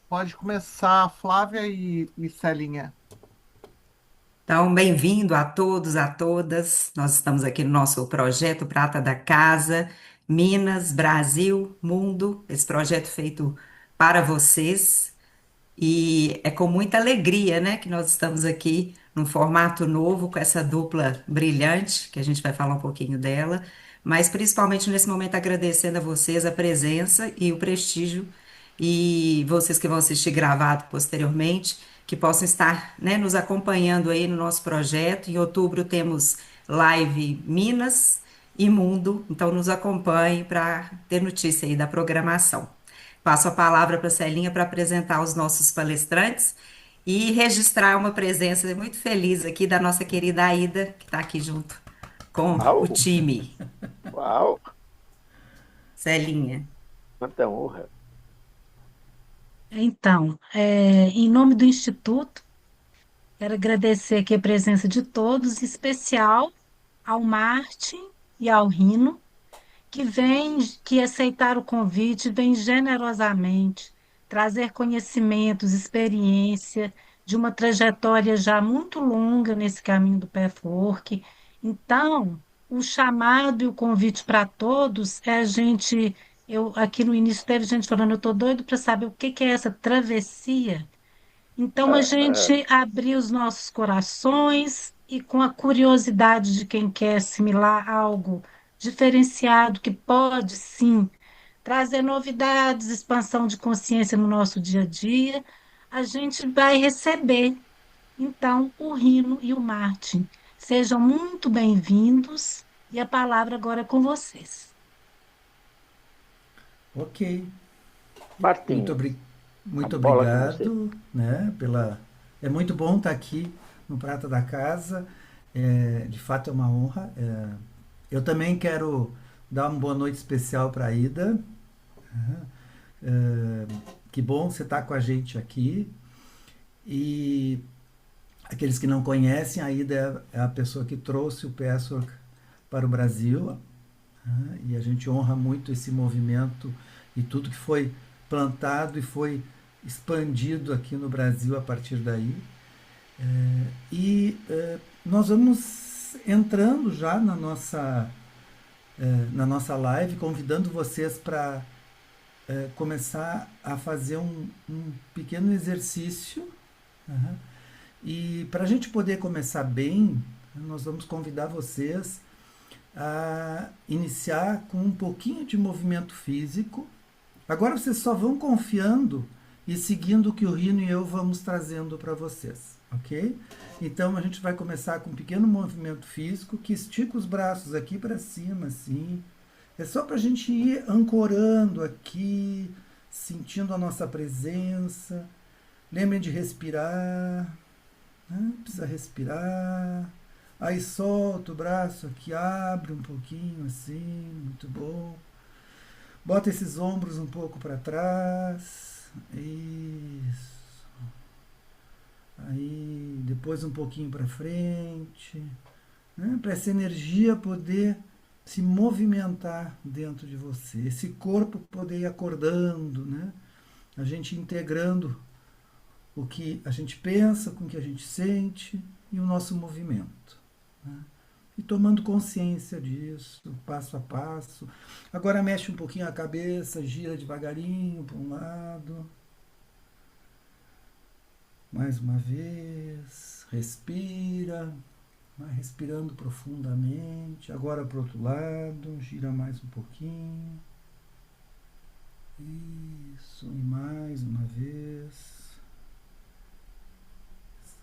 Pode começar, Flávia e Celinha. Então, bem-vindo a todos, a todas. Nós estamos aqui no nosso projeto Prata da Casa, Minas, Brasil, Mundo, esse projeto feito para vocês. E é com muita alegria, né, que nós estamos aqui num formato novo, com essa dupla brilhante, que a gente vai falar um pouquinho dela, mas principalmente nesse momento agradecendo a vocês a presença e o prestígio, e vocês que vão assistir gravado posteriormente, que possam estar, né, nos acompanhando aí no nosso projeto. Em outubro temos live Minas e Mundo, então nos acompanhe para ter notícia aí da programação. Passo a palavra para a Celinha para apresentar os nossos palestrantes e registrar uma presença muito feliz aqui da nossa querida Aida, que está aqui junto com o Uau, time. uau, Celinha. quanta honra. Então, em nome do Instituto, quero agradecer aqui a presença de todos, em especial ao Martin e ao Rino, que aceitaram o convite, vem generosamente trazer conhecimentos, experiência de uma trajetória já muito longa nesse caminho do pathwork. Então, o chamado e o convite para todos é eu aqui no início teve gente falando, eu estou doido para saber o que que é essa travessia. Então, a Ah, gente abrir os nossos corações e com a curiosidade de quem quer assimilar algo diferenciado, que pode sim trazer novidades, expansão de consciência no nosso dia a dia, a gente vai receber. Então, o Rino e o Martin, sejam muito bem-vindos e a palavra agora é com vocês. Ok, muito, Martim, obri a muito bola com você. obrigado, né, pela... É muito bom estar aqui no Prata da Casa, de fato é uma honra. Eu também quero dar uma boa noite especial para a Ida. É, que bom você estar com a gente aqui. E aqueles que não conhecem, a Ida é a pessoa que trouxe o Password para o Brasil, né, e a gente honra muito esse movimento e tudo que foi plantado e foi expandido aqui no Brasil a partir daí. Nós vamos entrando já na nossa live, convidando vocês para começar a fazer um pequeno exercício. Uhum. E para a gente poder começar bem, nós vamos convidar vocês a iniciar com um pouquinho de movimento físico. Agora vocês só vão confiando e seguindo o que o Rino e eu vamos trazendo para vocês, ok? Então a gente vai começar com um pequeno movimento físico que estica os braços aqui para cima, assim. É só para a gente ir ancorando aqui, sentindo a nossa presença. Lembrem de respirar, né? Precisa respirar. Aí solta o braço aqui, abre um pouquinho assim, muito bom. Bota esses ombros um pouco para trás. Isso. Aí depois um pouquinho para frente, né? Para essa energia poder se movimentar dentro de você, esse corpo poder ir acordando, né? A gente integrando o que a gente pensa com o que a gente sente e o nosso movimento, né? E tomando consciência disso, passo a passo. Agora mexe um pouquinho a cabeça, gira devagarinho para um lado. Mais uma vez, respira, vai respirando profundamente. Agora para o outro lado, gira mais um pouquinho. Isso, e mais uma vez.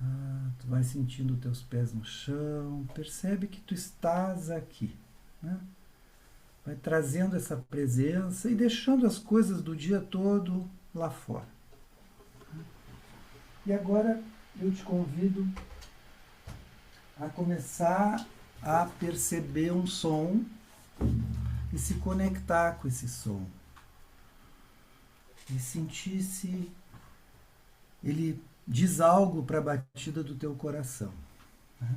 Exato, vai sentindo os teus pés no chão, percebe que tu estás aqui, né? Vai trazendo essa presença e deixando as coisas do dia todo lá fora. E agora eu te convido a começar a perceber um som e se conectar com esse som. E sentir se ele diz algo para a batida do teu coração, né?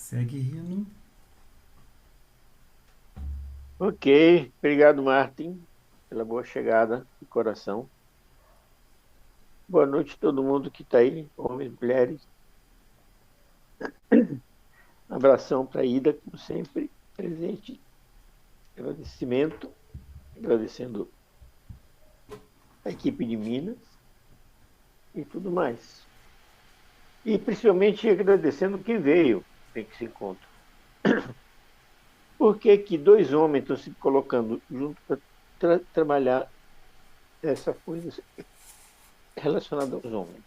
Segue, Rino. Ok, obrigado, Martin, pela boa chegada de coração. Boa noite a todo mundo que está aí, homens, mulheres. Abração para a Ida, como sempre, presente. Agradecimento, agradecendo a equipe de Minas e tudo mais. E principalmente agradecendo quem veio para esse encontro. Por que que dois homens estão se colocando junto para trabalhar essa coisa relacionada aos homens?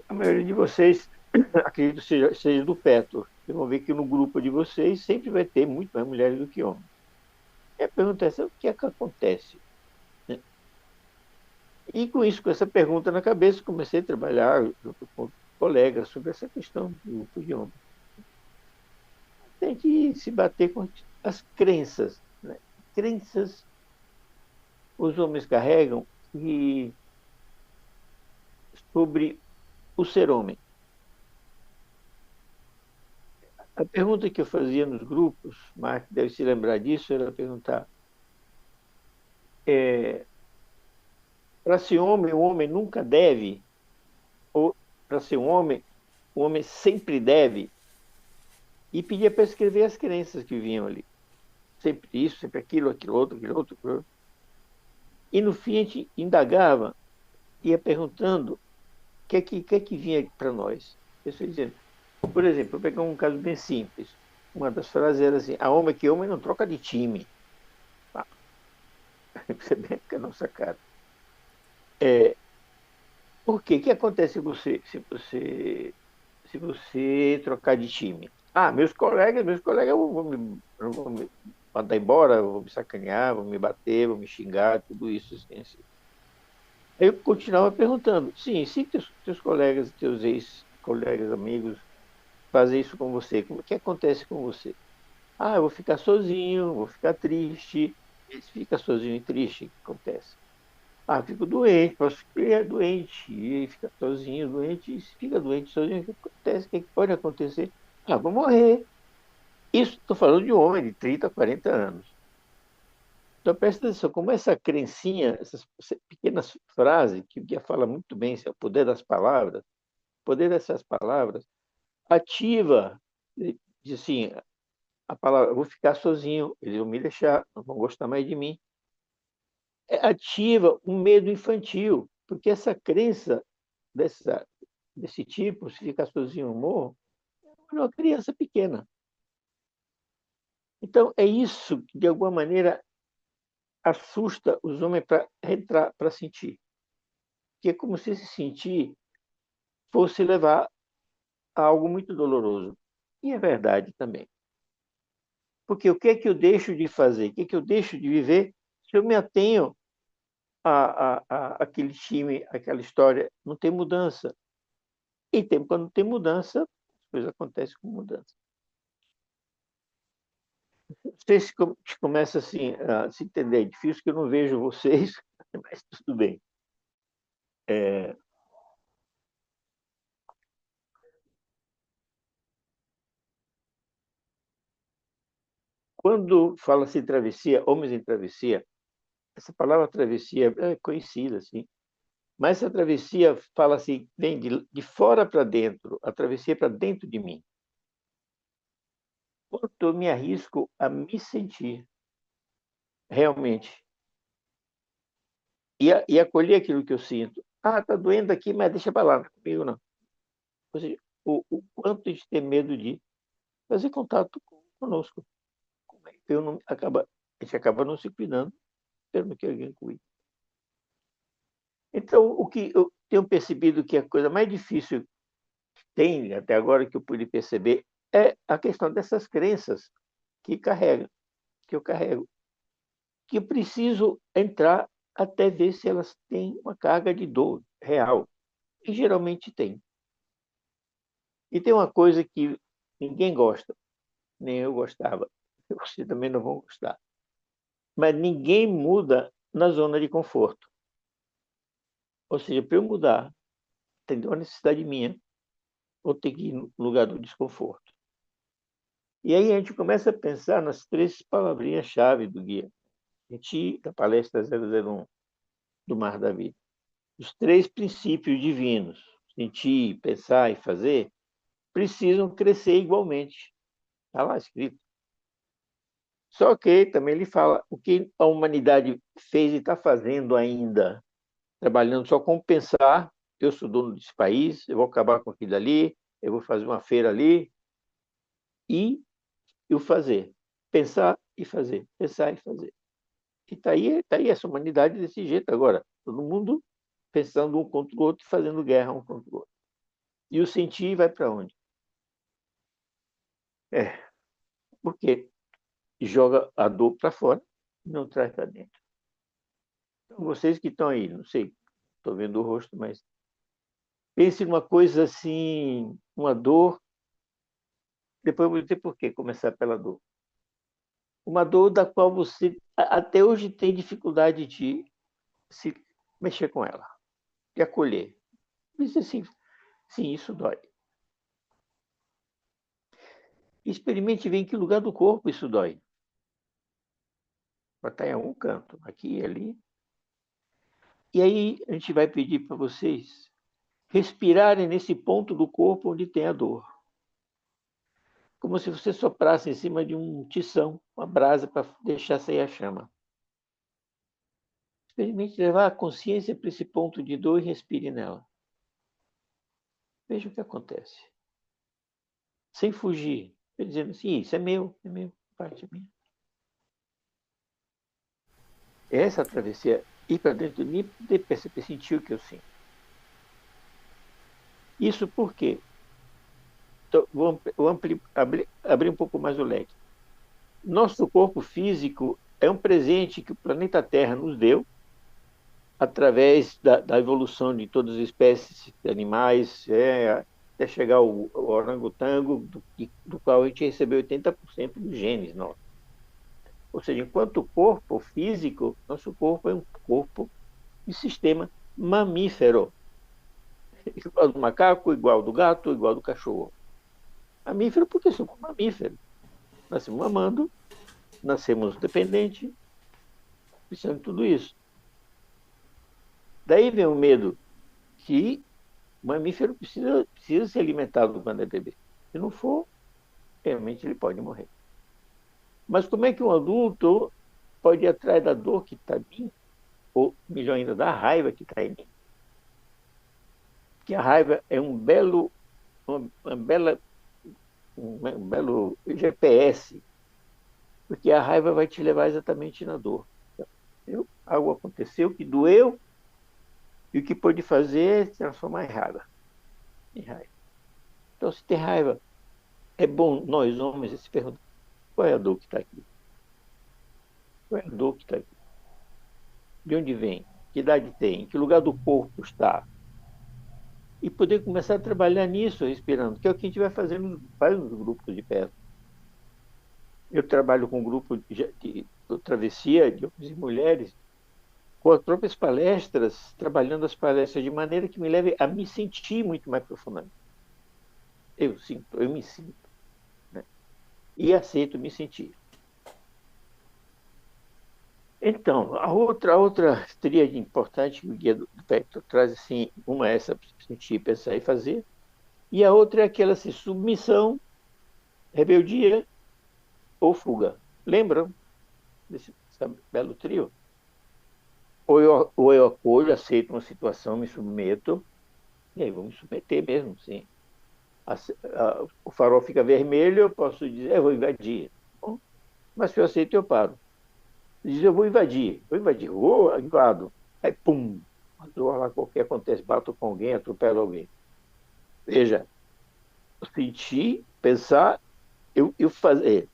A maioria de vocês, acredito, seja do Petro. Vocês vão ver que no grupo de vocês sempre vai ter muito mais mulheres do que homens. E a pergunta é essa, o que é que acontece? Né? E com isso, com essa pergunta na cabeça, comecei a trabalhar junto com colegas sobre essa questão do grupo de homens. Tem que se bater com as crenças. Né? Crenças os homens carregam e sobre o ser homem. A pergunta que eu fazia nos grupos, Mark deve se lembrar disso, era perguntar: para ser homem, o homem nunca deve, ou para ser um homem, o homem sempre deve, e pedia para escrever as crenças que vinham ali. Sempre isso, sempre aquilo, aquilo outro, aquilo outro. Aquilo outro. E no fim a gente indagava, ia perguntando o que vinha para nós. Eu estou dizendo, por exemplo, vou pegar um caso bem simples. Uma das frases era assim: a homem que homem não troca de time. Você bem com a nossa cara. Por quê? O que acontece se você trocar de time? Ah, meus colegas eu vou me mandar embora, vou me sacanear, vou me bater, vou me xingar, tudo isso. Assim. Aí eu continuava perguntando: sim, se teus colegas, teus ex-colegas, amigos, fazem isso com você, o que acontece com você? Ah, eu vou ficar sozinho, vou ficar triste. E se fica sozinho e triste, o que acontece? Ah, fico doente, posso ficar doente, e fica sozinho, doente, e se fica doente, sozinho, o que acontece? O que pode acontecer? Ah, vou morrer. Isso estou falando de um homem de 30, 40 anos. Então presta atenção, como essa crencinha, essas pequenas frases, que o Guia fala muito bem, é o poder das palavras, o poder dessas palavras ativa, diz assim, a palavra, eu vou ficar sozinho, eles vão me deixar, não vão gostar mais de mim. Ativa um medo infantil, porque essa crença desse tipo, se ficar sozinho no morro, é uma criança pequena. Então, é isso que, de alguma maneira, assusta os homens para entrar, para sentir. Que é como se sentir fosse levar a algo muito doloroso. E é verdade também. Porque o que é que eu deixo de fazer? O que é que eu deixo de viver se eu me atenho aquele time, aquela história? Não tem mudança. E quando tem mudança, as coisas acontecem com mudança. Não sei se começa assim, a se entender. É difícil que eu não vejo vocês, mas tudo bem. Quando fala-se em travessia, homens em travessia, essa palavra travessia é conhecida, assim. Mas essa travessia fala-se, vem de fora para dentro, a travessia para dentro de mim. Quanto eu me arrisco a me sentir realmente e acolher aquilo que eu sinto. Ah, está doendo aqui, mas deixa para lá, não é comigo não. Ou seja, o quanto a gente tem medo de fazer contato conosco. Eu não, a gente acaba não se cuidando, esperando que alguém cuide. Então, o que eu tenho percebido que a coisa mais difícil que tem, até agora que eu pude perceber, é a questão dessas crenças que eu carrego, que eu preciso entrar até ver se elas têm uma carga de dor real. E geralmente tem. E tem uma coisa que ninguém gosta, nem eu gostava, você também não vão gostar. Mas ninguém muda na zona de conforto. Ou seja, para eu mudar, tem uma necessidade minha, ou ter que ir no lugar do desconforto. E aí a gente começa a pensar nas três palavrinhas-chave do guia. Da palestra 001, do Mar da Vida. Os três princípios divinos, sentir, pensar e fazer, precisam crescer igualmente. Está lá escrito. Só que também ele fala o que a humanidade fez e está fazendo ainda, trabalhando só com pensar, eu sou dono desse país, eu vou acabar com aquilo ali, eu vou fazer uma feira ali, e o fazer. Pensar e fazer, pensar e fazer. E tá aí essa humanidade desse jeito agora. Todo mundo pensando um contra o outro e fazendo guerra um contra o outro. E o sentir vai para onde? É, porque joga a dor para fora e não traz para dentro. Então, vocês que estão aí, não sei, estou vendo o rosto, mas pense numa coisa assim, uma dor, depois eu vou dizer por que começar pela dor. Uma dor da qual você até hoje tem dificuldade de se mexer com ela, de acolher. Diz assim, sim, isso dói. Experimente ver em que lugar do corpo isso dói. Vai estar em algum canto, aqui e ali. E aí a gente vai pedir para vocês respirarem nesse ponto do corpo onde tem a dor. Como se você soprasse em cima de um tição, uma brasa para deixar sair a chama. Experimente levar a consciência para esse ponto de dor e respire nela. Veja o que acontece. Sem fugir. Dizendo assim, isso é meu, parte minha. Essa travessia, ir para dentro de mim, poder perceber, sentir o que eu sinto. Isso por quê? Então, abrir um pouco mais o leque. Nosso corpo físico é um presente que o planeta Terra nos deu através da evolução de todas as espécies de animais, até chegar ao orangotango, do qual a gente recebeu 80% dos genes nossos. Ou seja, enquanto corpo físico, nosso corpo é um corpo de sistema mamífero. Igual do macaco, igual do gato, igual do cachorro. Mamífero porque somos mamíferos. Nascemos mamando, nascemos dependentes, precisamos de tudo isso. Daí vem o medo que o mamífero precisa ser alimentado quando é bebê. Se não for, realmente ele pode morrer. Mas como é que um adulto pode ir atrás da dor que está em mim, ou melhor ainda, da raiva que está em mim? Porque a raiva é um belo GPS, porque a raiva vai te levar exatamente na dor. Algo aconteceu que doeu, e o que pode fazer é transformar em raiva. Então, se tem raiva, é bom nós homens se perguntar qual é a dor que está aqui? Qual é a dor que está aqui? De onde vem? Que idade tem? Em que lugar do corpo está? E poder começar a trabalhar nisso, respirando, que é o que a gente vai fazer faz nos grupos de perto. Eu trabalho com um grupo de travessia de homens e mulheres, com as próprias palestras, trabalhando as palestras de maneira que me leve a me sentir muito mais profundamente. Eu me sinto, né? E aceito me sentir. Então, a outra tríade importante que o Guia do Espectro traz, assim, uma é essa, sentir, pensar e fazer, e a outra é aquela assim, submissão, rebeldia ou fuga. Lembram desse belo trio? Ou eu acolho, aceito uma situação, me submeto, e aí vou me submeter mesmo, sim. O farol fica vermelho, eu posso dizer, eu vou invadir. Bom, mas se eu aceito, eu paro. Diz, eu vou invadir, invado. Aí, pum, uma dor lá qualquer acontece, bato com alguém, atropelo alguém. Veja, sentir, pensar, eu fazer.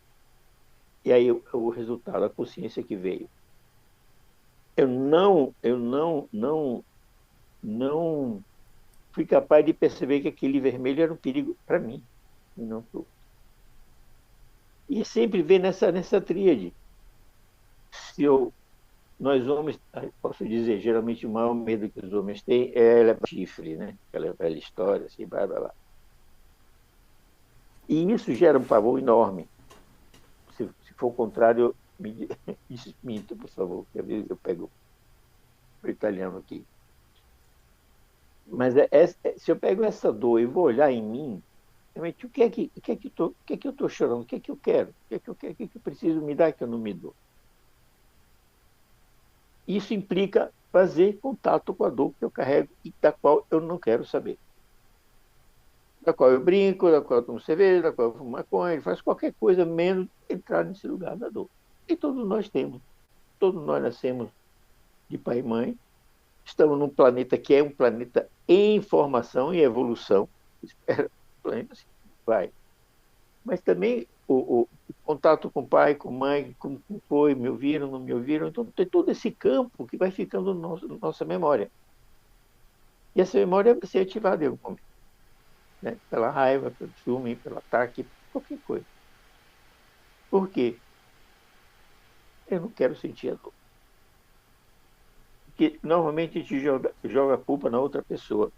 E aí o resultado, a consciência que veio. Eu não fui capaz de perceber que aquele vermelho era um perigo para mim, e não para o outro. E sempre vem nessa tríade. Se nós homens, posso dizer, geralmente o maior medo que os homens têm é chifre, né? Aquela velha história, assim, blá, blá, blá. E isso gera um pavor enorme. for o contrário, me desminta, por favor, que às vezes eu pego o italiano aqui. Mas se eu pego essa dor e vou olhar em mim, realmente, o que é que eu estou chorando? O que é que eu quero? O que é que eu quero? O que é que eu preciso me dar que eu não me dou? Isso implica fazer contato com a dor que eu carrego e da qual eu não quero saber. Da qual eu brinco, da qual eu tomo cerveja, da qual eu fumo maconha, faço qualquer coisa menos entrar nesse lugar da dor. E todos nós temos. Todos nós nascemos de pai e mãe. Estamos num planeta que é um planeta em formação e evolução. Espera, o planeta assim, vai. Mas também o contato com o pai, com a mãe, como foi, me ouviram, não me ouviram. Então tem todo esse campo que vai ficando na nossa memória. E essa memória vai ser ativada em algum momento. Né? Pela raiva, pelo ciúme, pelo ataque, qualquer coisa. Por quê? Eu não quero sentir a dor. Porque normalmente a gente joga a culpa na outra pessoa.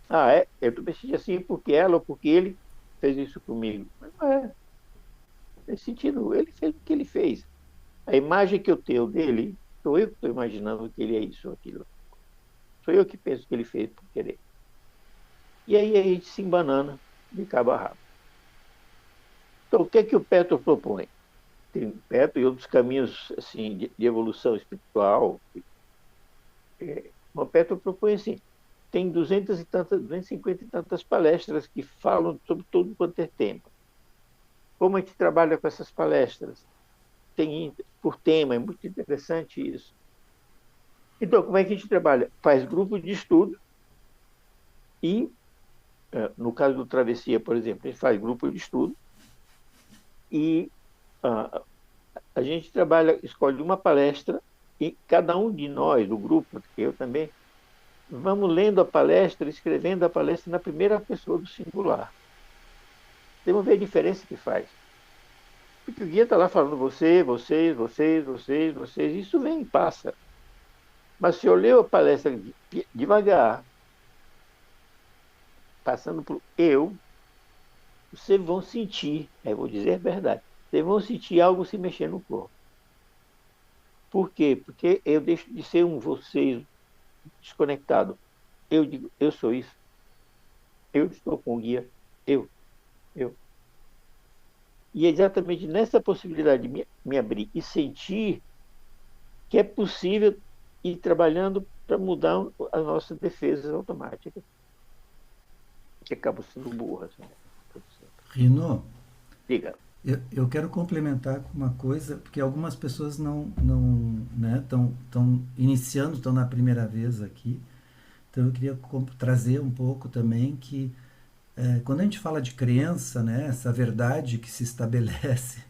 Ah, é? Eu me senti assim porque ela ou porque ele fez isso comigo. Mas não é. Nesse sentido, ele fez o que ele fez. A imagem que eu tenho dele, sou eu que estou imaginando que ele é isso ou aquilo. Sou eu que penso que ele fez por querer. E aí a gente se embanana de cabo a rabo. Então, o que é que o Petro propõe? Tem o Petro e outros caminhos assim, de evolução espiritual. O Petro propõe assim, tem 250 e tantas palestras que falam sobre tudo quanto é tema. Como a gente trabalha com essas palestras? Tem por tema, é muito interessante isso. Então, como é que a gente trabalha? Faz grupo de estudo e, no caso do Travessia, por exemplo, a gente faz grupo de estudo e a gente trabalha, escolhe uma palestra e cada um de nós, do grupo, eu também, vamos lendo a palestra, escrevendo a palestra na primeira pessoa do singular. Vamos ver a diferença que faz. Porque o guia está lá falando você, vocês, vocês, vocês, vocês, isso vem e passa. Mas se eu ler a palestra devagar, passando por eu, vocês vão sentir, vou dizer a verdade, vocês vão sentir algo se mexer no corpo. Por quê? Porque eu deixo de ser um vocês desconectado. Eu digo, eu sou isso. Eu estou com o guia. Eu. E é exatamente nessa possibilidade de me abrir e sentir que é possível ir trabalhando para mudar as nossas defesas automáticas, que acabam sendo burras. Né? Rino, Diga. eu quero complementar com uma coisa, porque algumas pessoas não né, estão iniciando, estão na primeira vez aqui. Então eu queria trazer um pouco também que quando a gente fala de crença, né, essa verdade que se estabelece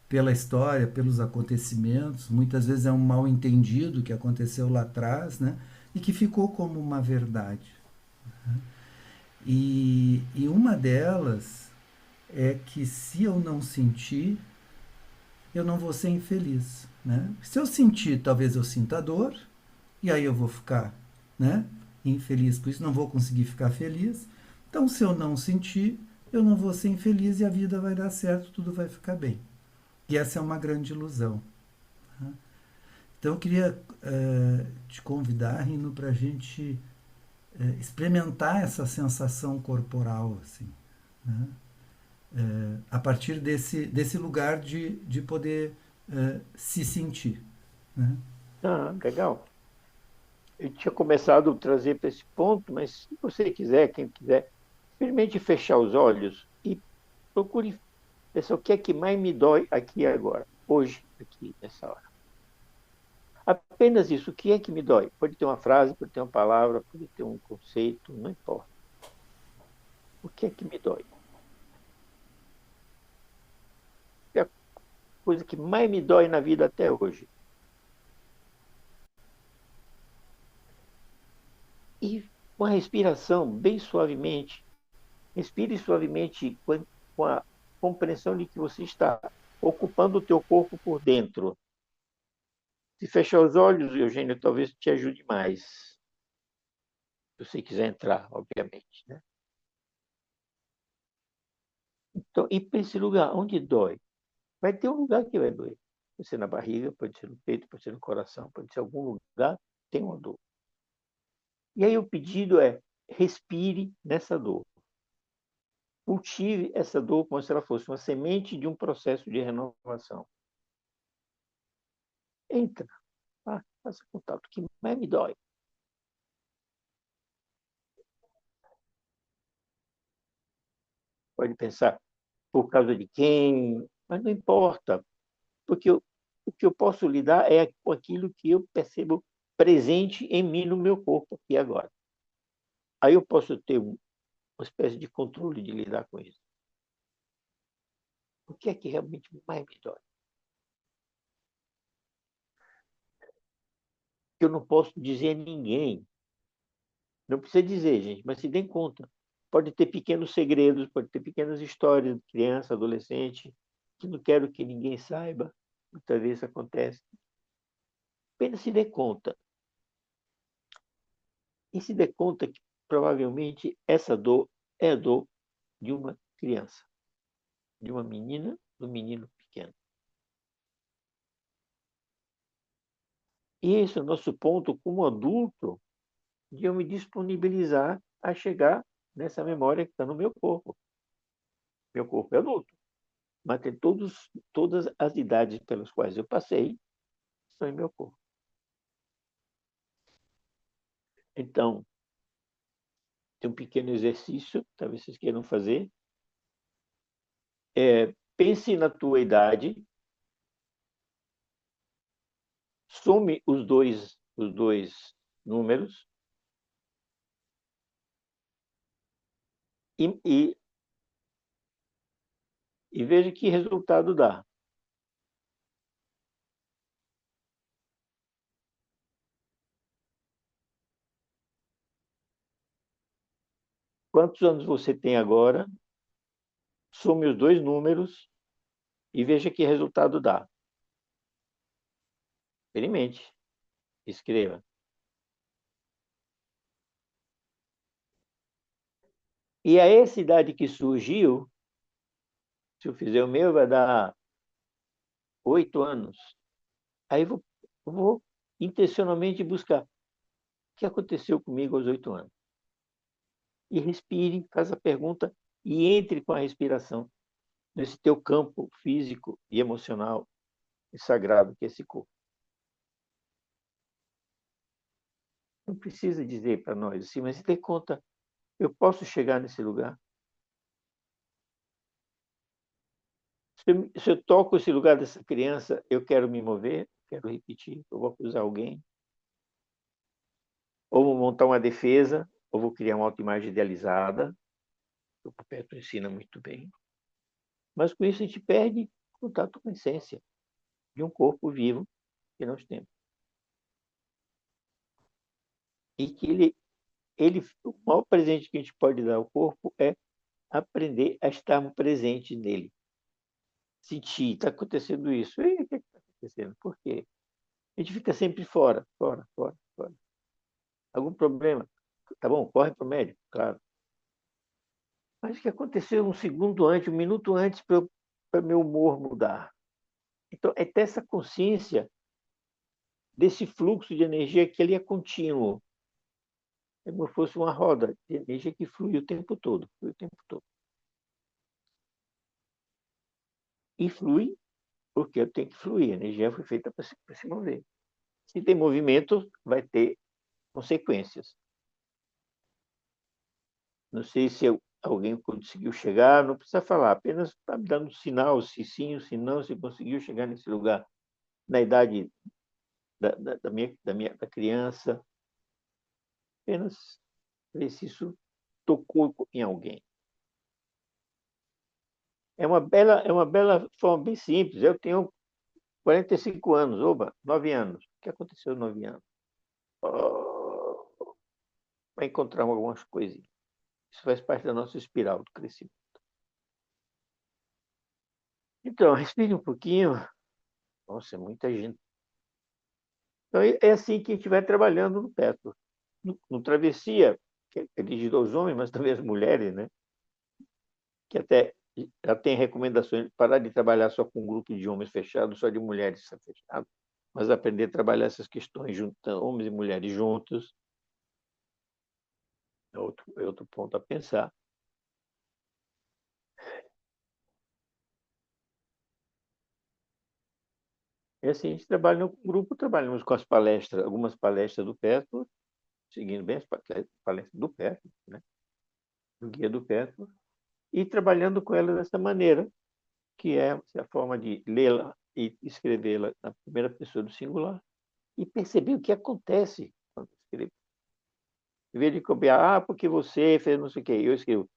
pela história, pelos acontecimentos, muitas vezes é um mal entendido que aconteceu lá atrás, né, e que ficou como uma verdade. E uma delas é que se eu não sentir, eu não vou ser infeliz, né? Se eu sentir, talvez eu sinta dor, e aí eu vou ficar, né, infeliz, por isso não vou conseguir ficar feliz. Então, se eu não sentir, eu não vou ser infeliz e a vida vai dar certo, tudo vai ficar bem. E essa é uma grande ilusão. Tá? Então, eu queria te convidar, Rino, para a gente experimentar essa sensação corporal, assim, né? A partir desse lugar de poder se sentir. Né? Ah, legal. Eu tinha começado a trazer para esse ponto, mas se você quiser, quem quiser, experimente fechar os olhos e procure pensar o que é que mais me dói aqui e agora, hoje, aqui, nessa hora. Apenas isso, o que é que me dói? Pode ter uma frase, pode ter uma palavra, pode ter um conceito, não importa. O que é que me dói? É a coisa que mais me dói na vida até hoje. E com a respiração, bem suavemente, respire suavemente com a compreensão de que você está ocupando o teu corpo por dentro. Se fechar os olhos, Eugênio, talvez te ajude mais. Se você quiser entrar, obviamente. Né? Então, ir para esse lugar onde dói. vai ter um lugar que vai doer. Pode ser na barriga, pode ser no peito, pode ser no coração, pode ser em algum lugar que tem uma dor. E aí o pedido é: respire nessa dor. Cultive essa dor como se ela fosse uma semente de um processo de renovação. Entra, faça contato, que mais me dói. Pode pensar, por causa de quem, mas não importa, porque o que eu posso lidar é com aquilo que eu percebo presente em mim, no meu corpo, aqui e agora. Aí eu posso ter uma espécie de controle de lidar com isso. O que é que realmente mais me dói? Que eu não posso dizer a ninguém. Não precisa dizer, gente, mas se dê conta. Pode ter pequenos segredos, pode ter pequenas histórias de criança, adolescente, que não quero que ninguém saiba. Muitas vezes acontece. Apenas se dê conta. E se dê conta que provavelmente essa dor é a dor de uma criança, de uma menina, de um menino pequeno. E esse é o nosso ponto como adulto, de eu me disponibilizar a chegar nessa memória que está no meu corpo. Meu corpo é adulto, mas tem todas as idades pelas quais eu passei estão em meu corpo. Então, tem um pequeno exercício, talvez vocês queiram fazer. Pense na tua idade, some os dois números e veja que resultado dá. Quantos anos você tem agora? Some os dois números e veja que resultado dá. Experimente. Escreva. E a essa idade que surgiu, se eu fizer o meu, vai dar 8 anos. Aí vou intencionalmente buscar o que aconteceu comigo aos 8 anos. E respire, faça a pergunta e entre com a respiração nesse teu campo físico e emocional e sagrado que é esse corpo. Não precisa dizer para nós assim, mas se dê conta, eu posso chegar nesse lugar? Se eu toco esse lugar dessa criança, eu quero me mover, quero repetir, eu vou acusar alguém, ou vou montar uma defesa, ou vou criar uma autoimagem idealizada. O Perpétuo ensina muito bem. Mas com isso a gente perde contato com a essência de um corpo vivo que nós temos. E que o maior presente que a gente pode dar ao corpo é aprender a estar presente nele. Sentir, está acontecendo isso. E o que está acontecendo? Por quê? A gente fica sempre fora, fora, fora, fora. Algum problema? Tá bom, corre para o médico, claro. Mas o que aconteceu um segundo antes, um minuto antes para meu humor mudar? Então, é ter essa consciência desse fluxo de energia que ele é contínuo. É como se fosse uma roda de energia que flui o tempo todo, flui o tempo todo. E flui porque eu tenho que fluir. A energia foi feita para se mover. Se tem movimento, vai ter consequências. Não sei se alguém conseguiu chegar, não precisa falar, apenas está me dando sinal, se sim ou se não, se conseguiu chegar nesse lugar na idade da criança. Apenas ver se isso tocou em alguém. É uma bela forma bem simples. Eu tenho 45 anos, 9 anos. O que aconteceu em 9 anos? Vai encontrar algumas coisinhas. Isso faz parte da nossa espiral do crescimento. Então, respire um pouquinho. Nossa, é muita gente. Então, é assim que a gente vai trabalhando no Petro. No Travessia, que é dirigido aos homens, mas também às mulheres, né? Que até ela tem recomendações de parar de trabalhar só com um grupo de homens fechados, só de mulheres fechadas, mas aprender a trabalhar essas questões juntando homens e mulheres juntos é outro ponto a pensar. E assim, a gente trabalha no grupo, trabalhamos com as palestras, algumas palestras do Petro, seguindo bem as palestras do Petro, né? Do guia do Petro, e trabalhando com ela dessa maneira, que é a forma de lê-la e escrevê-la na primeira pessoa do singular, e perceber o que acontece quando escrevo. Em vez de copiar, porque você fez não sei o quê, eu escrevo,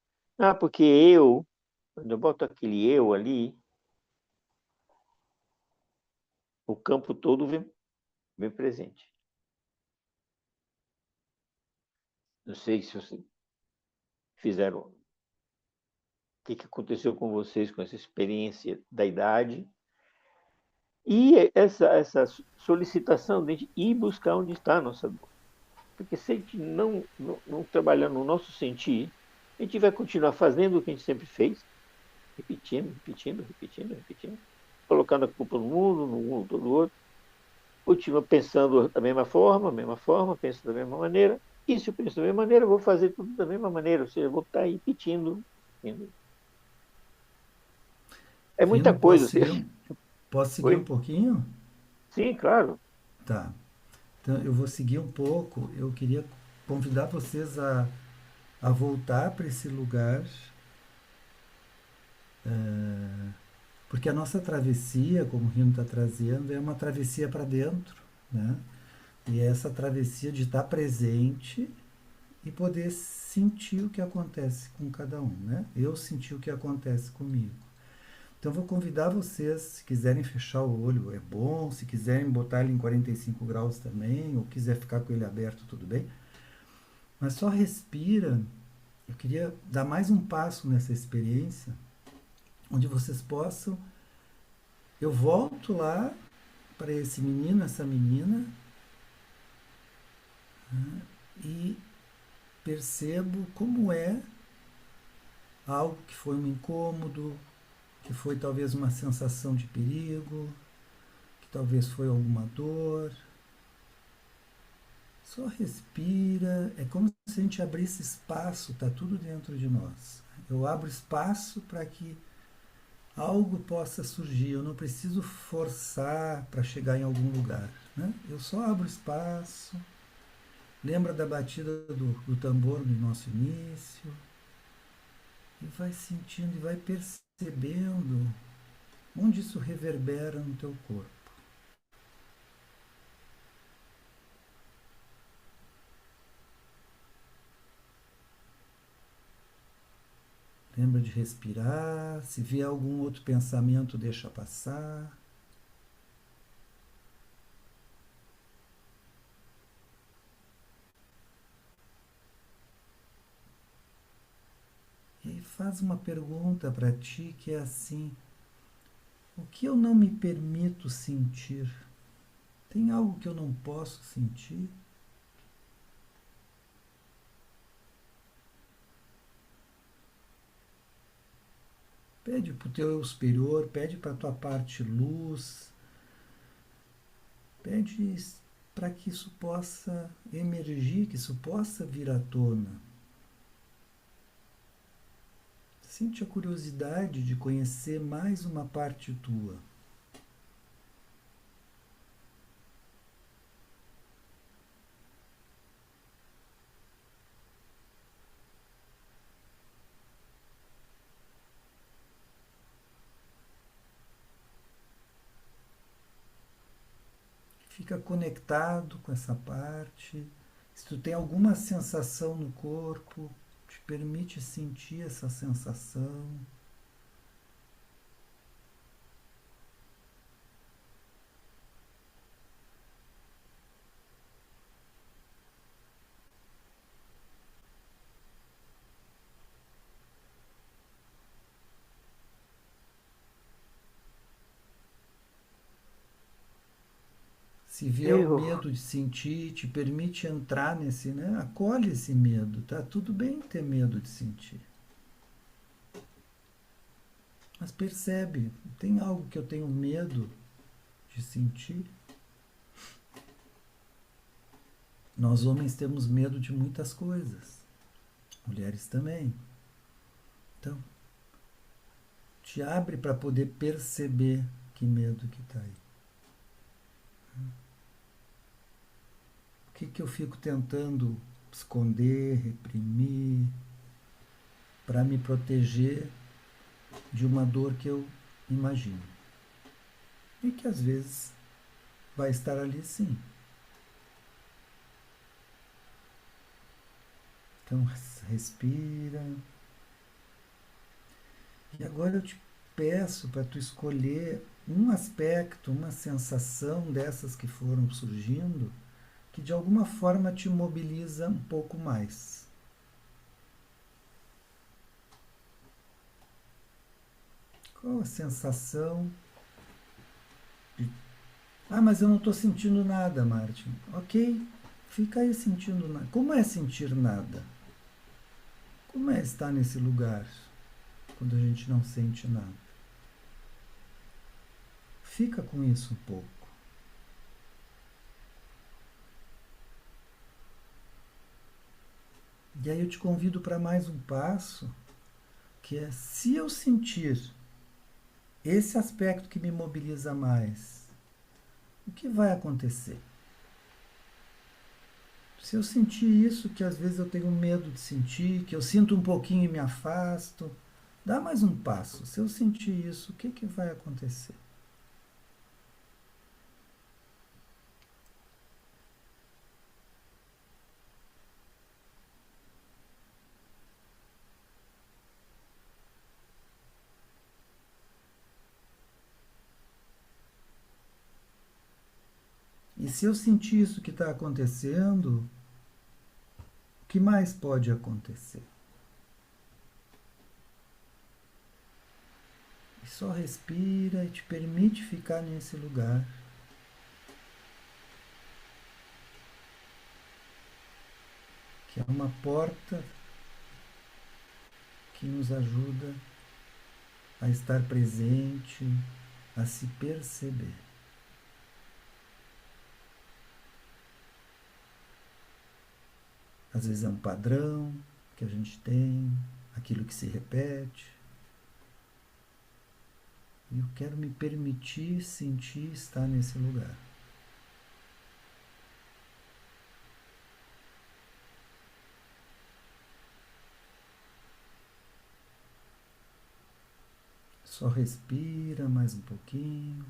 porque eu, quando eu boto aquele eu ali, o campo todo vem presente. Não sei se vocês fizeram, o que aconteceu com vocês com essa experiência da idade e essa solicitação de a gente ir buscar onde está a nossa dor. Porque se a gente não trabalhar no nosso sentir, a gente vai continuar fazendo o que a gente sempre fez, repetindo, repetindo, repetindo, repetindo, colocando a culpa no mundo todo outro, continua pensando da mesma forma, pensa da mesma maneira, e se eu penso da mesma maneira, eu vou fazer tudo da mesma maneira, ou seja, eu vou estar repetindo. Repetindo. É muita Rino, coisa. posso seguir um Oi? pouquinho? Sim, claro. Tá. Então, eu vou seguir um pouco. Eu queria convidar vocês a voltar para esse lugar, porque a nossa travessia, como o Rino está trazendo, é uma travessia para dentro, né? E é essa travessia de estar presente e poder sentir o que acontece com cada um, né? Eu senti o que acontece comigo. Então vou convidar vocês, se quiserem fechar o olho, é bom, se quiserem botar ele em 45 graus também, ou quiser ficar com ele aberto, tudo bem. Mas só respira. Eu queria dar mais um passo nessa experiência, onde vocês possam. Eu volto lá para esse menino, essa menina, né, e percebo como é algo que foi um incômodo, que foi talvez uma sensação de perigo, que talvez foi alguma dor. Só respira, é como se a gente abrisse espaço, está tudo dentro de nós. Eu abro espaço para que algo possa surgir, eu não preciso forçar para chegar em algum lugar. Né? Eu só abro espaço, lembra da batida do tambor no nosso início, e vai sentindo e vai percebendo onde isso reverbera no teu corpo. Lembra de respirar, se vier algum outro pensamento, deixa passar. E aí faz uma pergunta para ti que é assim: o que eu não me permito sentir? Tem algo que eu não posso sentir? Pede para o teu eu superior, pede para a tua parte luz, pede para que isso possa emergir, que isso possa vir à tona. Sente a curiosidade de conhecer mais uma parte tua. Fica conectado com essa parte. Se tu tem alguma sensação no corpo, te permite sentir essa sensação. Se vier o Eu, medo de sentir, te permite entrar nesse, né? Acolhe esse medo, tá? Tudo bem ter medo de sentir. Mas percebe, tem algo que eu tenho medo de sentir? Nós homens temos medo de muitas coisas, mulheres também. Então, te abre para poder perceber que medo que está aí. O que, que eu fico tentando esconder, reprimir, para me proteger de uma dor que eu imagino. E que às vezes vai estar ali sim. Então respira. E agora eu te peço para tu escolher um aspecto, uma sensação dessas que foram surgindo, que de alguma forma te mobiliza um pouco mais. Qual a sensação de... Ah, mas eu não estou sentindo nada, Martin. Ok, fica aí sentindo nada. Como é sentir nada? Como é estar nesse lugar quando a gente não sente nada? Fica com isso um pouco. E aí eu te convido para mais um passo, que é: se eu sentir esse aspecto que me mobiliza mais, o que vai acontecer? Se eu sentir isso, que às vezes eu tenho medo de sentir, que eu sinto um pouquinho e me afasto, dá mais um passo. Se eu sentir isso, o que, que vai acontecer? E se eu sentir isso que está acontecendo, o que mais pode acontecer? E só respira e te permite ficar nesse lugar. Que é uma porta que nos ajuda a estar presente, a se perceber. Às vezes é um padrão que a gente tem, aquilo que se repete. E eu quero me permitir sentir estar nesse lugar. Só respira mais um pouquinho.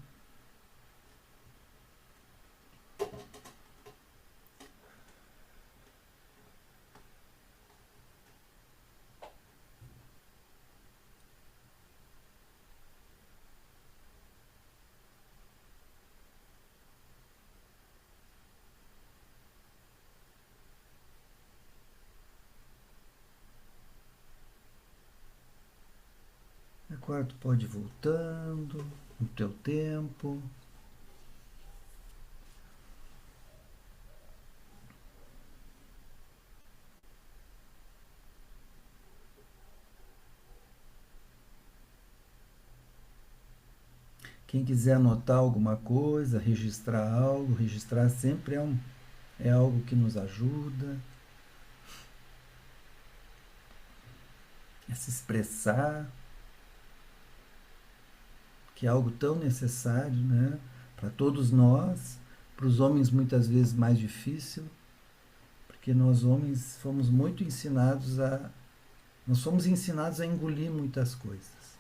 Agora tu pode ir voltando no teu tempo. Quem quiser anotar alguma coisa, registrar algo, registrar sempre é algo que nos ajuda a se expressar, que é algo tão necessário, né, para todos nós, para os homens muitas vezes mais difícil, porque nós homens fomos muito ensinados nós fomos ensinados a engolir muitas coisas.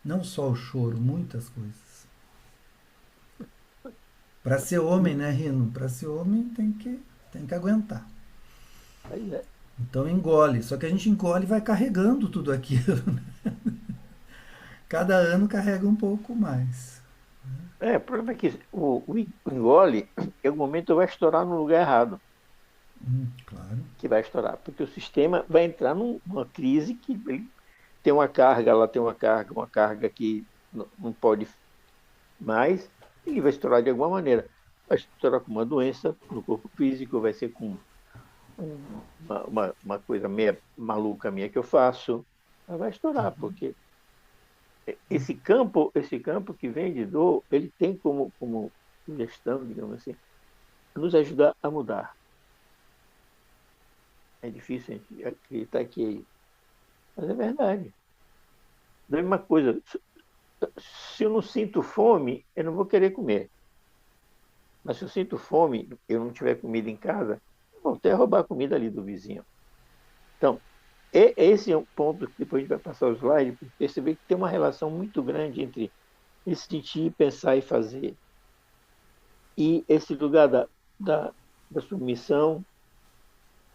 Não só o choro, muitas coisas. Para ser homem, né, Rino? Para ser homem tem que aguentar. Aí é. Então engole. Só que a gente engole e vai carregando tudo aquilo. Cada ano carrega um pouco mais. O problema é que o engole, em algum momento vai estourar no lugar errado, Claro. que vai estourar, porque o sistema vai entrar numa crise que ele tem uma carga, ela tem uma carga que não pode mais, e vai estourar de alguma maneira. Vai estourar com uma doença no corpo físico, vai ser com uma coisa meia maluca minha que eu faço, ela vai estourar, porque esse campo que vem de dor, ele tem como sugestão, digamos assim, nos ajudar a mudar. É difícil a gente acreditar que é isso, mas é verdade. Da mesma coisa, se eu não sinto fome, eu não vou querer comer. Mas se eu sinto fome, eu não tiver comida em casa, eu vou até roubar a comida ali do vizinho. Então, esse é um ponto que depois a gente vai passar o slide, para perceber que tem uma relação muito grande entre esse sentir, pensar e fazer, e esse lugar da submissão,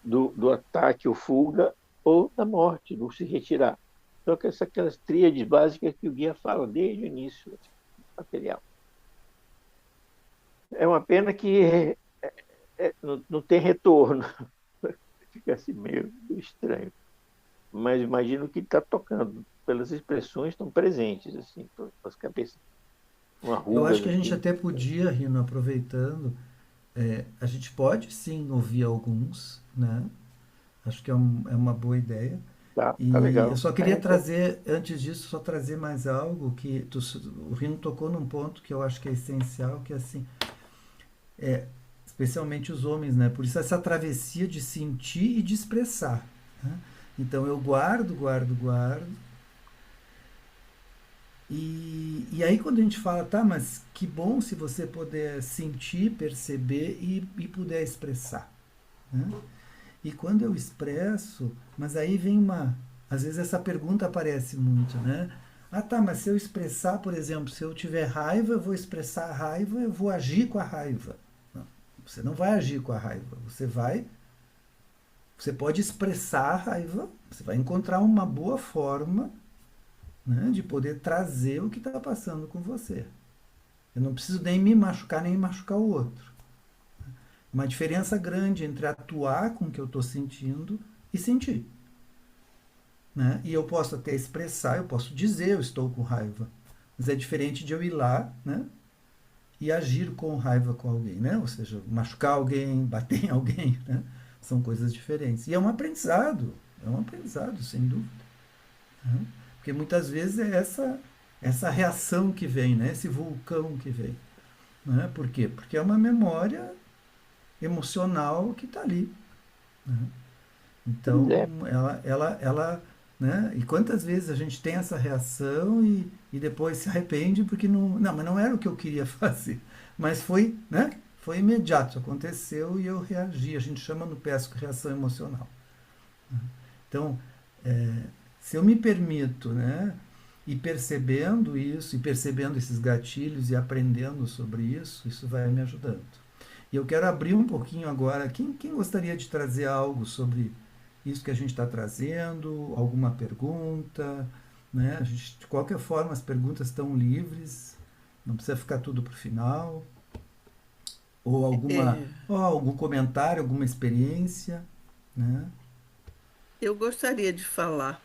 do ataque ou fuga, ou da morte, do se retirar. Então, aquelas tríades básicas que o guia fala desde o início do material. É uma pena que não tem retorno. Fica assim meio estranho. Mas imagino que está tocando. Pelas expressões estão presentes, assim, as cabeças com Eu acho rugas, que a gente assim. até podia, Rino, aproveitando, a gente pode sim ouvir alguns, né? Acho que é uma boa ideia. Tá E eu legal. só queria trazer, antes disso, só trazer mais algo que o Rino tocou num ponto que eu acho que é essencial, que é assim, especialmente os homens, né? Por isso essa travessia de sentir e de expressar, né? Então eu guardo, guardo, guardo. E aí quando a gente fala, tá, mas que bom se você puder sentir, perceber e puder expressar, né? E quando eu expresso, mas aí vem às vezes essa pergunta aparece muito, né? Ah, tá, mas se eu expressar, por exemplo, se eu tiver raiva, eu vou expressar a raiva, eu vou agir com a raiva. Não, você não vai agir com a raiva, você pode expressar a raiva, você vai encontrar uma boa forma, né, de poder trazer o que está passando com você. Eu não preciso nem me machucar, nem machucar o outro. Uma diferença grande entre atuar com o que eu estou sentindo e sentir. Né? E eu posso até expressar, eu posso dizer eu estou com raiva. Mas é diferente de eu ir lá, né, e agir com raiva com alguém. Né? Ou seja, machucar alguém, bater em alguém. Né? São coisas diferentes. E é um aprendizado, sem dúvida. Né? Porque muitas vezes é essa reação que vem, né? Esse vulcão que vem. Né? Por quê? Porque é uma memória emocional que está ali. Né? Pois Então, é. ela, né? E quantas vezes a gente tem essa reação e depois se arrepende porque não, mas não era o que eu queria fazer. Mas foi, né? Foi imediato, aconteceu e eu reagi. A gente chama no PESCO reação emocional. Então, se eu me permito, né, ir percebendo isso, e percebendo esses gatilhos e aprendendo sobre isso, isso vai me ajudando. E eu quero abrir um pouquinho agora. Quem gostaria de trazer algo sobre isso que a gente está trazendo? Alguma pergunta? Né? De qualquer forma, as perguntas estão livres, não precisa ficar tudo para o final. Ou É, ou algum comentário, alguma experiência. Né? eu gostaria de falar.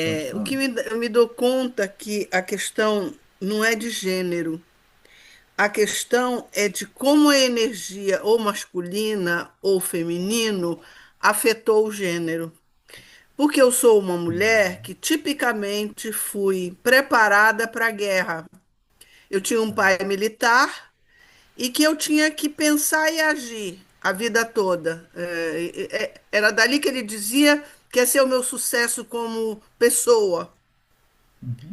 Pode O falar. que eu me dou conta que a questão não é de gênero, a questão é de como a energia ou masculina ou feminino afetou o gênero. Porque eu sou uma mulher que tipicamente fui preparada para a guerra. Eu tinha um pai militar e que eu tinha que pensar e agir a vida toda. Era dali que ele dizia que ia ser o meu sucesso como pessoa.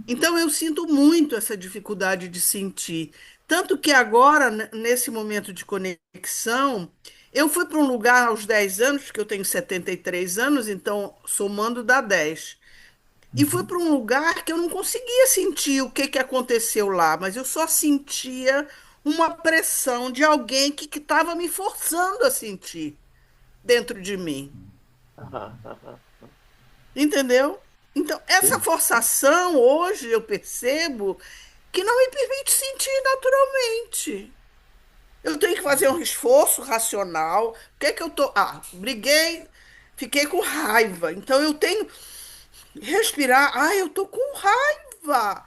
Então eu sinto muito essa dificuldade de sentir. Tanto que agora, nesse momento de conexão, eu fui para um lugar aos 10 anos, porque eu tenho 73 anos, então somando dá 10. E fui para um lugar que eu não conseguia sentir o que aconteceu lá, mas eu só sentia uma pressão de alguém que estava me forçando a sentir dentro de mim. Aham, aham. Entendeu? Então, essa Sim. forçação, hoje eu percebo que não me permite sentir naturalmente. Eu tenho que fazer um esforço racional. O que é que eu tô. Ah, briguei, fiquei com raiva. Então eu tenho que respirar. Ah, eu tô com raiva.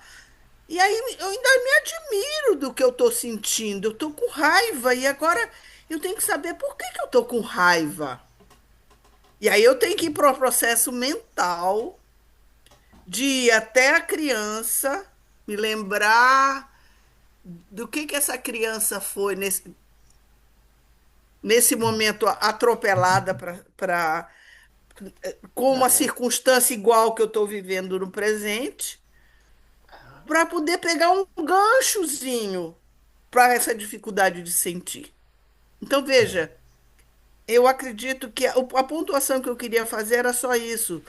E aí eu ainda me admiro do que eu tô sentindo. Eu tô com raiva e agora eu tenho que saber por que eu tô com raiva. E aí eu tenho que ir para o processo mental de ir até a criança, me lembrar do que essa criança foi nesse momento atropelada com uma Aham. circunstância igual que eu estou vivendo no presente, para poder pegar um ganchozinho para essa dificuldade de sentir. Então, veja, eu acredito que a pontuação que eu queria fazer era só isso.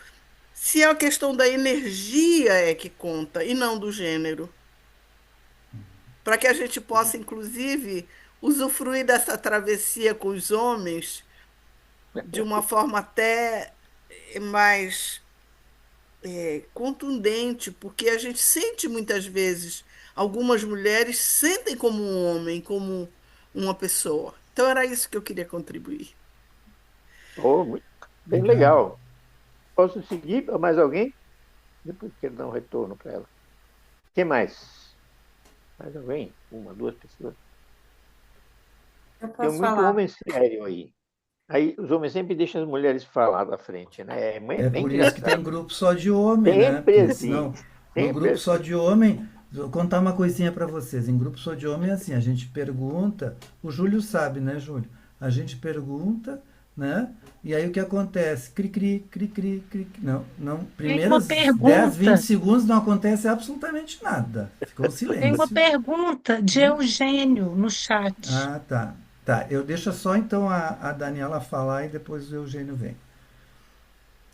Se a questão da energia é que conta e não do gênero, para que a gente possa, inclusive, usufruir dessa travessia com os homens de uma forma até mais contundente, porque a gente sente muitas vezes, algumas mulheres sentem como um homem, como uma pessoa. Então era isso que eu queria contribuir. Oh, muito bem Obrigado. legal. Posso seguir? Mais alguém? Depois quero dar um retorno para ela. Quem mais? Mais alguém? Uma, duas pessoas. Eu Tem posso muito falar. homem sério aí. Aí os homens sempre deixam as mulheres falar da frente, né? É É por isso que tem engraçado. grupo só de homem, né? Sempre Porque assim. senão, no Sempre grupo só assim. de homem, vou contar uma coisinha para vocês. Em grupo só de homem é assim, a gente pergunta, o Júlio sabe, né, Júlio? A gente pergunta, né? E aí o que acontece? Cri, cri, cri, cri, cri. Não, não. Tem uma Primeiros 10, 20 pergunta, segundos não acontece absolutamente nada. Ficou tem uma silêncio. pergunta de Eugênio no chat. Ah, tá. Tá, eu deixo só então a Daniela falar e depois o Eugênio vem.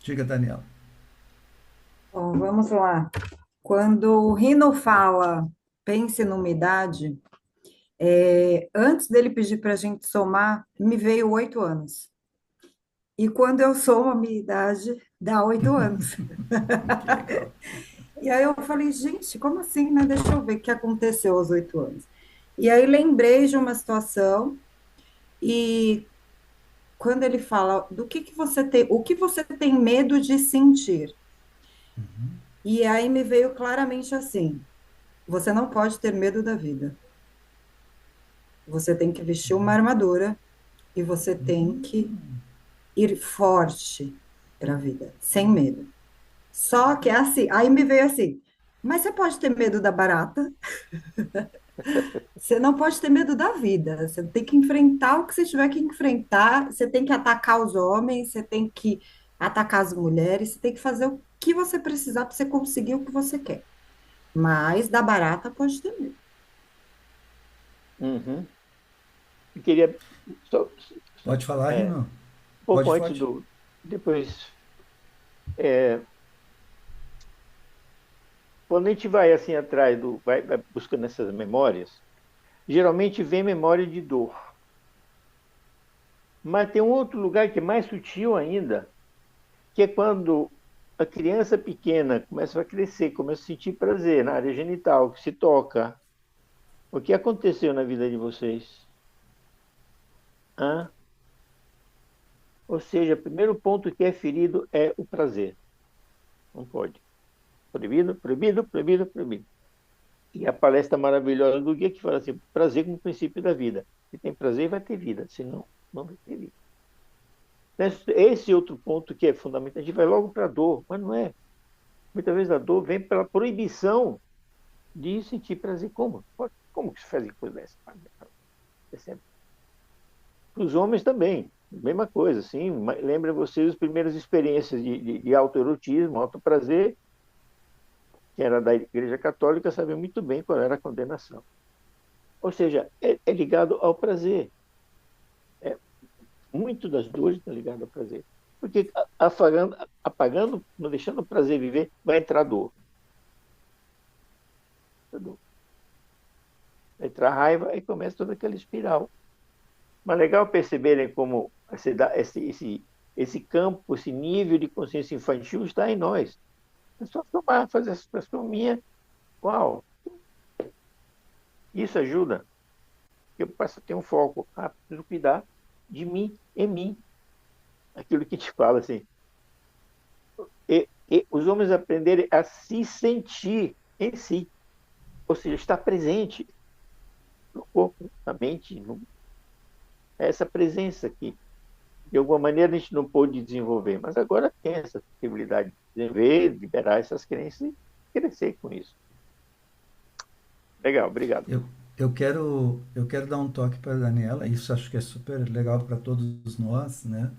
Diga, Daniela. Bom, vamos lá. Quando o Rino fala, pense numa idade, antes dele pedir para a gente somar, me veio 8 anos. E quando eu somo a minha idade, dá 8 anos. Que legal. E aí eu falei, gente, como assim, né? Deixa eu ver o que aconteceu aos 8 anos. E aí lembrei de uma situação, e quando ele fala do que você tem, o que você tem medo de sentir. E aí me veio claramente assim: você não pode ter medo da vida. Você tem que vestir uma armadura e você tem que ir forte para a vida, sem medo. Só que é assim, aí me veio assim, mas você pode ter medo da barata, você não pode ter medo da vida. Você tem que enfrentar o que você tiver que enfrentar, você tem que atacar os homens, você tem que atacar as mulheres, você tem que fazer o que você precisar para você conseguir o que você quer. Mas da barata pode ter medo. Uhum. Eu queria só, Pode falar, é, um Rino? pouco Pode, antes pode. do. Depois. é, Quando a gente vai assim atrás vai buscando essas memórias, geralmente vem memória de dor. Mas tem um outro lugar que é mais sutil ainda, que é quando a criança pequena começa a crescer, começa a sentir prazer na área genital, que se toca. O que aconteceu na vida de vocês? Hã? Ou seja, o primeiro ponto que é ferido é o prazer. Não pode. Proibido, proibido, proibido, proibido. E a palestra maravilhosa do guia que fala assim, prazer como princípio da vida. Se tem prazer, vai ter vida. Senão, não vai ter vida. Esse outro ponto que é fundamental, a gente vai logo para a dor, mas não é. Muitas vezes a dor vem pela proibição de sentir prazer. Como que se faz coisa dessa? Para os homens também, mesma coisa, assim. Lembra vocês as primeiras experiências de autoerotismo, autoprazer, que era da Igreja Católica, sabiam muito bem qual era a condenação. Ou seja, é ligado ao prazer. Muito das dores estão ligadas ao prazer. Porque apagando, não deixando o prazer viver, vai entrar dor. Vai entrar raiva e começa toda aquela espiral. Mas legal perceberem como esse campo, esse nível de consciência infantil está em nós. É só tomar, fazer essa sominha. Uau! Isso ajuda. Eu passo a ter um foco. Preciso cuidar de mim, em mim. Aquilo que te fala assim. E os homens aprenderem a se sentir em si. Ou seja, estar presente no corpo, na mente. Essa presença aqui. de alguma maneira a gente não pôde desenvolver, mas agora tem essa possibilidade de desenvolver, liberar essas crenças e crescer com isso. Legal, obrigado. Eu quero dar um toque para a Daniela, isso acho que é super legal para todos nós, né?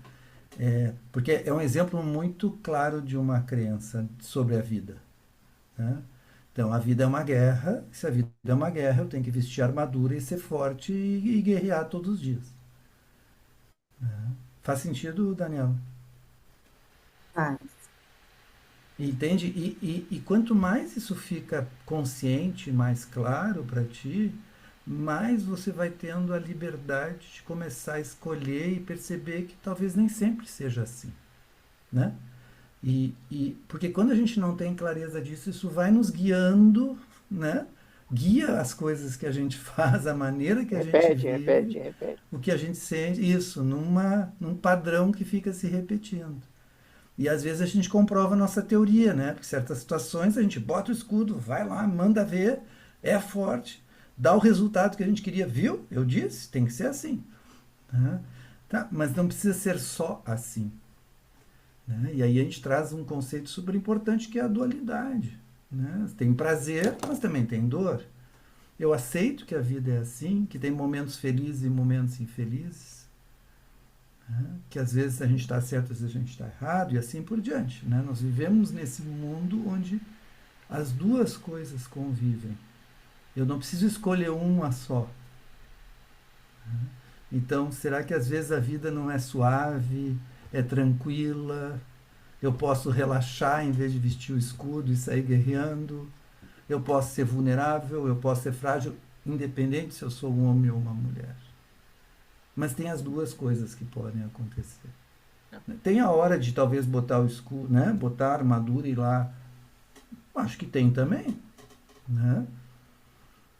Porque é um exemplo muito claro de uma crença sobre a vida, né? Então, a vida é uma guerra, se a vida é uma guerra, eu tenho que vestir armadura e ser forte e guerrear todos os dias. Faz sentido, Daniela? Ah, Entende? E quanto mais isso fica consciente, mais claro para ti, mais você vai tendo a liberdade de começar a escolher e perceber que talvez nem sempre seja assim, né? Porque quando a gente não tem clareza disso, isso vai nos guiando, né? Guia as coisas que a gente faz, a maneira que a gente Repete, vive, repete, repete. o que a gente sente, isso, num padrão que fica se repetindo. E às vezes a gente comprova a nossa teoria, né? Porque certas situações a gente bota o escudo, vai lá, manda ver, é forte, dá o resultado que a gente queria, viu? Eu disse, tem que ser assim, né? Tá, mas não precisa ser só assim, né? E aí a gente traz um conceito super importante que é a dualidade, né? Tem prazer, mas também tem dor. Eu aceito que a vida é assim, que tem momentos felizes e momentos infelizes, né? Que às vezes a gente está certo, às vezes a gente está errado e assim por diante, né? Nós vivemos nesse mundo onde as duas coisas convivem. Eu não preciso escolher uma só. Então, será que às vezes a vida não é suave, é tranquila? Eu posso relaxar em vez de vestir o escudo e sair guerreando? Eu posso ser vulnerável, eu posso ser frágil, independente se eu sou um homem ou uma mulher. Mas tem as duas coisas que podem acontecer. Tem a hora de talvez botar o escudo, né? Botar a armadura e ir lá. Acho que tem também, né?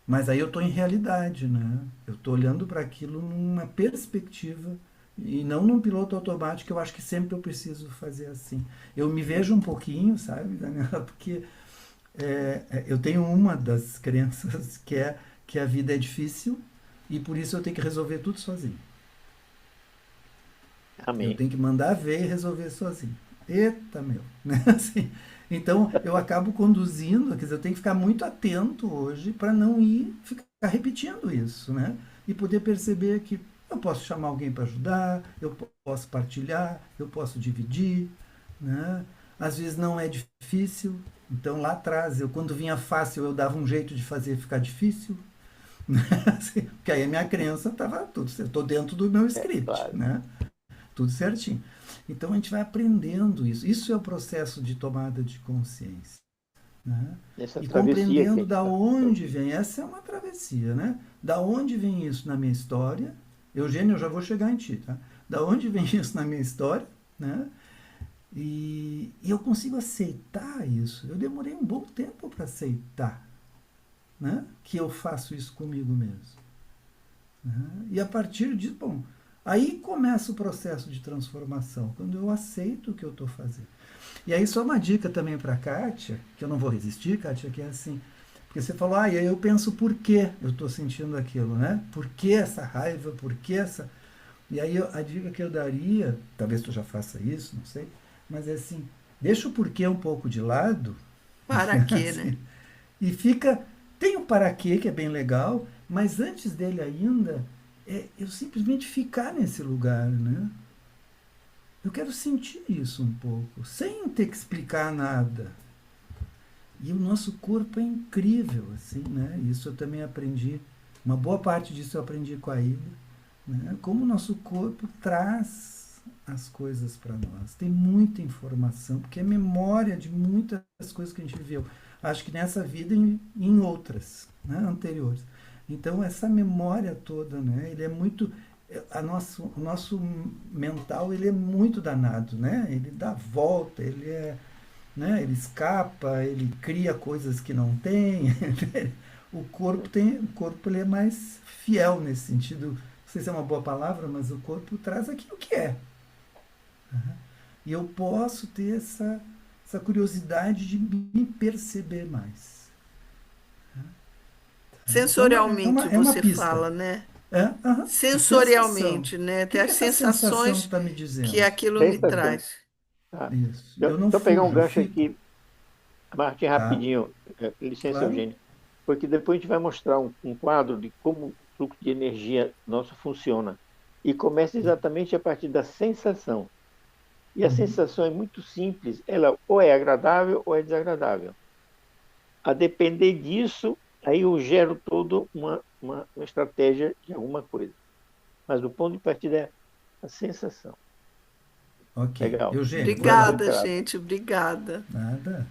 Mas aí eu estou em realidade, né? Eu estou olhando para aquilo numa perspectiva e não num piloto automático. Eu acho que sempre eu preciso fazer assim. Eu me vejo um pouquinho, sabe, Daniela? Porque eu tenho uma das crenças que a vida é difícil e por isso eu tenho que resolver tudo sozinho. Eu Amém. tenho que mandar ver e resolver sozinho. Eita, meu. Né? Assim, então, eu acabo conduzindo, quer dizer, eu tenho que ficar muito atento hoje para não ficar repetindo isso, né? E poder perceber que eu posso chamar alguém para ajudar, eu posso partilhar, eu posso dividir, né? Às vezes não é difícil, então lá atrás, quando vinha fácil, eu dava um jeito de fazer ficar difícil, né? Assim, porque aí a minha crença estava tudo, eu estou dentro do meu É script, claro. né? Tudo certinho. Então a gente vai aprendendo isso. Isso é o processo de tomada de consciência, né? Essa E travessia que a compreendendo gente da está. onde vem. Essa é uma travessia, né? Da onde vem isso na minha história? Eugênio, eu já vou chegar em ti, tá? Da onde vem isso na minha história, né? E eu consigo aceitar isso. Eu demorei um bom tempo para aceitar, né? Que eu faço isso comigo mesmo, né? E a partir disso, bom, aí começa o processo de transformação, quando eu aceito o que eu estou fazendo. E aí só uma dica também para a Kátia, que eu não vou resistir, Kátia, que é assim, porque você falou, e aí eu penso por que eu estou sentindo aquilo, né? Por que essa raiva, por que essa... E aí a dica que eu daria, talvez tu já faça isso, não sei, mas é assim, deixa o porquê um pouco de lado, Para quê, né? assim, e fica. Tem o para quê, que é bem legal, mas antes dele ainda, eu simplesmente ficar nesse lugar, né? Eu quero sentir isso um pouco, sem ter que explicar nada. E o nosso corpo é incrível, assim, né? Isso eu também aprendi. Uma boa parte disso eu aprendi com a Ida, né? Como o nosso corpo traz as coisas para nós. Tem muita informação, porque é memória de muitas coisas que a gente viveu. Acho que nessa vida e em outras, né, anteriores. Então essa memória toda, né, ele é muito o nosso mental ele é muito danado, né? Ele dá volta, né, ele escapa, ele cria coisas que não tem. O corpo ele é mais fiel nesse sentido. Não sei se é uma boa palavra, mas o corpo traz aquilo que é. Né? E eu posso ter essa curiosidade de me perceber mais. Né? Então Sensorialmente é uma você pista. fala, né? É, aham, a sensação. sensorialmente, né? O que Tem que as essa sensação sensações está me que dizendo? aquilo me Sensação. traz. Tá? Isso. Deixa Eu não eu pegar um fujo, eu gancho fico. aqui, Martin, Tá, rapidinho. Licença, claro. Eugênio. Porque depois a gente vai mostrar um quadro de como o fluxo de energia nosso funciona. E começa exatamente a partir da sensação. E a Uhum. sensação é muito simples. Ela ou é agradável ou é desagradável. A depender disso, aí eu gero todo uma estratégia de alguma coisa. Mas o ponto de partida é a sensação. Ok. Legal. Eugênio, vai Agora lá. Obrigada, retrata. gente, obrigada. Nada.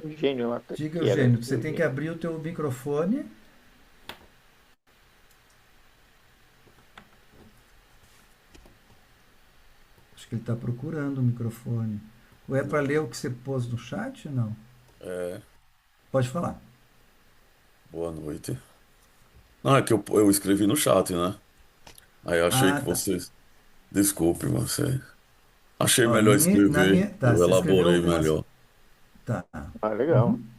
O gênio lá, Diga, que era Eugênio, você o tem que gênio. abrir o teu microfone. Acho que ele está procurando o microfone. Ou é para ler o que você pôs no chat? Não. É, Pode falar. boa noite. Não, é que eu escrevi no chat, né? Aí eu achei Ah, que tá. vocês. Desculpe você. Achei Ó, melhor na minha, escrever. tá, Eu você escreveu elaborei algumas. melhor. Tá. Ah, legal. Uhum.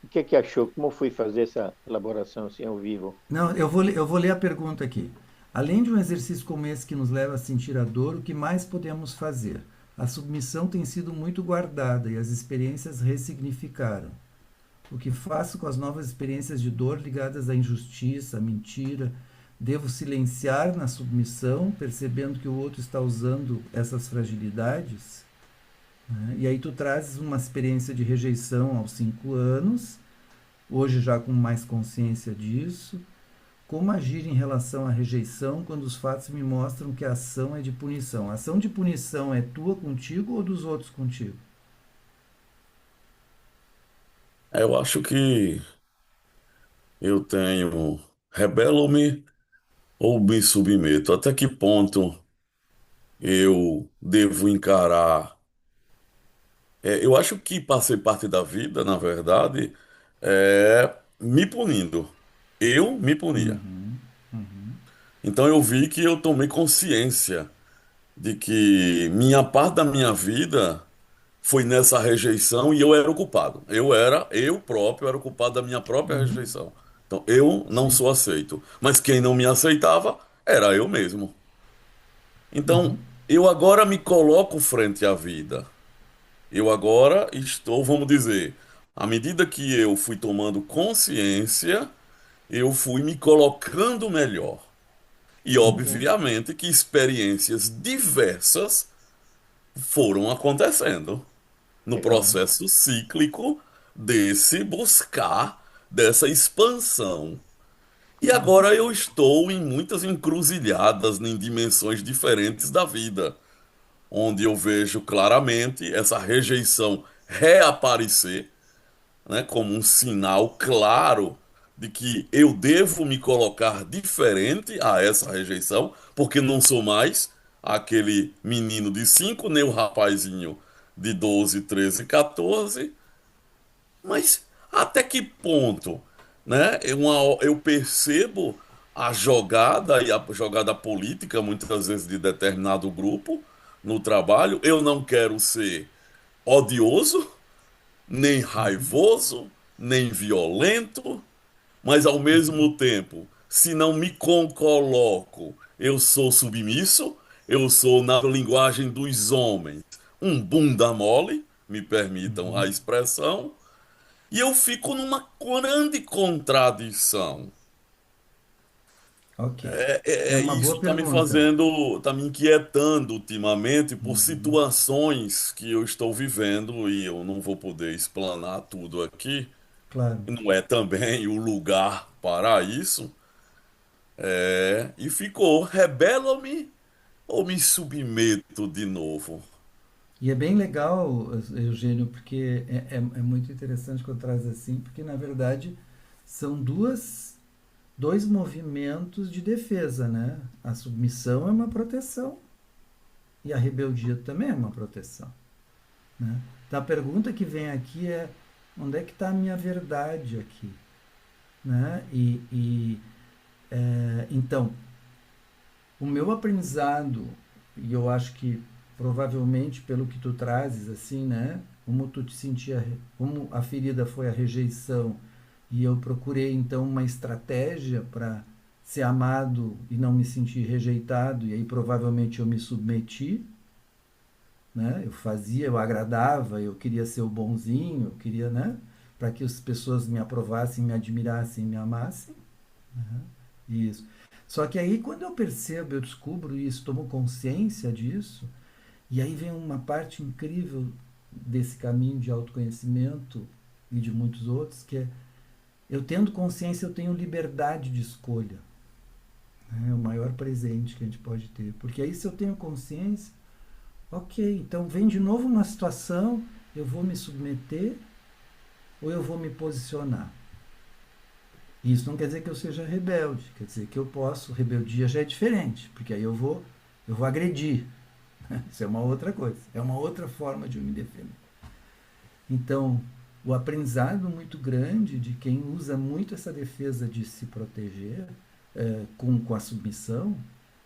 O que é que achou? Como foi fazer essa elaboração assim ao vivo? Não, eu vou ler a pergunta aqui. Além de um exercício como esse que nos leva a sentir a dor, o que mais podemos fazer? A submissão tem sido muito guardada e as experiências ressignificaram. O que faço com as novas experiências de dor ligadas à injustiça, à mentira? Devo silenciar na submissão, percebendo que o outro está usando essas fragilidades? Né? E aí tu trazes uma experiência de rejeição aos 5 anos, hoje já com mais consciência disso. Como agir em relação à rejeição quando os fatos me mostram que a ação é de punição? A ação de punição é tua contigo ou dos outros contigo? Eu acho que eu tenho. Rebelo-me ou me submeto? Até que ponto eu devo encarar? Eu acho que passei parte da vida, na verdade, me punindo. Eu me punia. Uhum, uhum, Então eu vi que eu tomei consciência de que minha parte da minha vida foi nessa rejeição e eu era o culpado. Eu próprio era o culpado da minha própria uhum. rejeição. Então eu não Sim. sou aceito. Mas quem não me aceitava era eu mesmo. Então Uhum, eu agora me coloco frente à vida. Eu agora estou, vamos dizer, à medida que eu fui tomando consciência, eu fui me colocando melhor. E ok. obviamente que experiências diversas foram acontecendo no Legal. processo cíclico desse buscar, dessa expansão. E agora eu estou em muitas encruzilhadas em dimensões diferentes da vida, onde eu vejo claramente essa rejeição reaparecer, né, como um sinal claro de que eu devo me colocar diferente a essa rejeição, porque não sou mais aquele menino de 5 nem o rapazinho de 12, 13, 14. Mas até que ponto, né? Eu percebo a jogada e a jogada política, muitas vezes, de determinado grupo no trabalho. Eu não quero ser odioso, nem raivoso, nem violento, mas ao mesmo tempo, se não me coloco, eu sou submisso, eu sou, na linguagem dos homens, um bunda mole, me permitam a Uhum, expressão, e eu fico numa grande contradição. ok. É uma Isso boa está me pergunta. fazendo, está me inquietando ultimamente por Uhum, situações que eu estou vivendo e eu não vou poder explanar tudo aqui. claro. Não é também o lugar para isso. E ficou, rebelo-me ou me submeto de novo? E é bem legal, Eugênio, porque é muito interessante quando traz assim, porque na verdade são dois movimentos de defesa, né? A submissão é uma proteção e a rebeldia também é uma proteção, né? Então a pergunta que vem aqui é onde é que está a minha verdade aqui, né? Então o meu aprendizado, e eu acho que provavelmente pelo que tu trazes assim, né? Como tu te sentia, como a ferida foi a rejeição e eu procurei então uma estratégia para ser amado e não me sentir rejeitado, e aí provavelmente eu me submeti, né? Eu fazia, eu agradava, eu queria ser o bonzinho, eu queria, né? Para que as pessoas me aprovassem, me admirassem, me amassem. Isso. Só que aí quando eu percebo, eu descubro isso, tomo consciência disso, e aí vem uma parte incrível desse caminho de autoconhecimento e de muitos outros, que é eu tendo consciência, eu tenho liberdade de escolha. Né? É o maior presente que a gente pode ter. Porque aí se eu tenho consciência, ok, então vem de novo uma situação, eu vou me submeter ou eu vou me posicionar. Isso não quer dizer que eu seja rebelde, quer dizer que eu posso, rebeldia já é diferente, porque aí eu vou agredir. Isso é uma outra coisa, é uma outra forma de eu me defender. Então, o aprendizado muito grande de quem usa muito essa defesa de se proteger com a submissão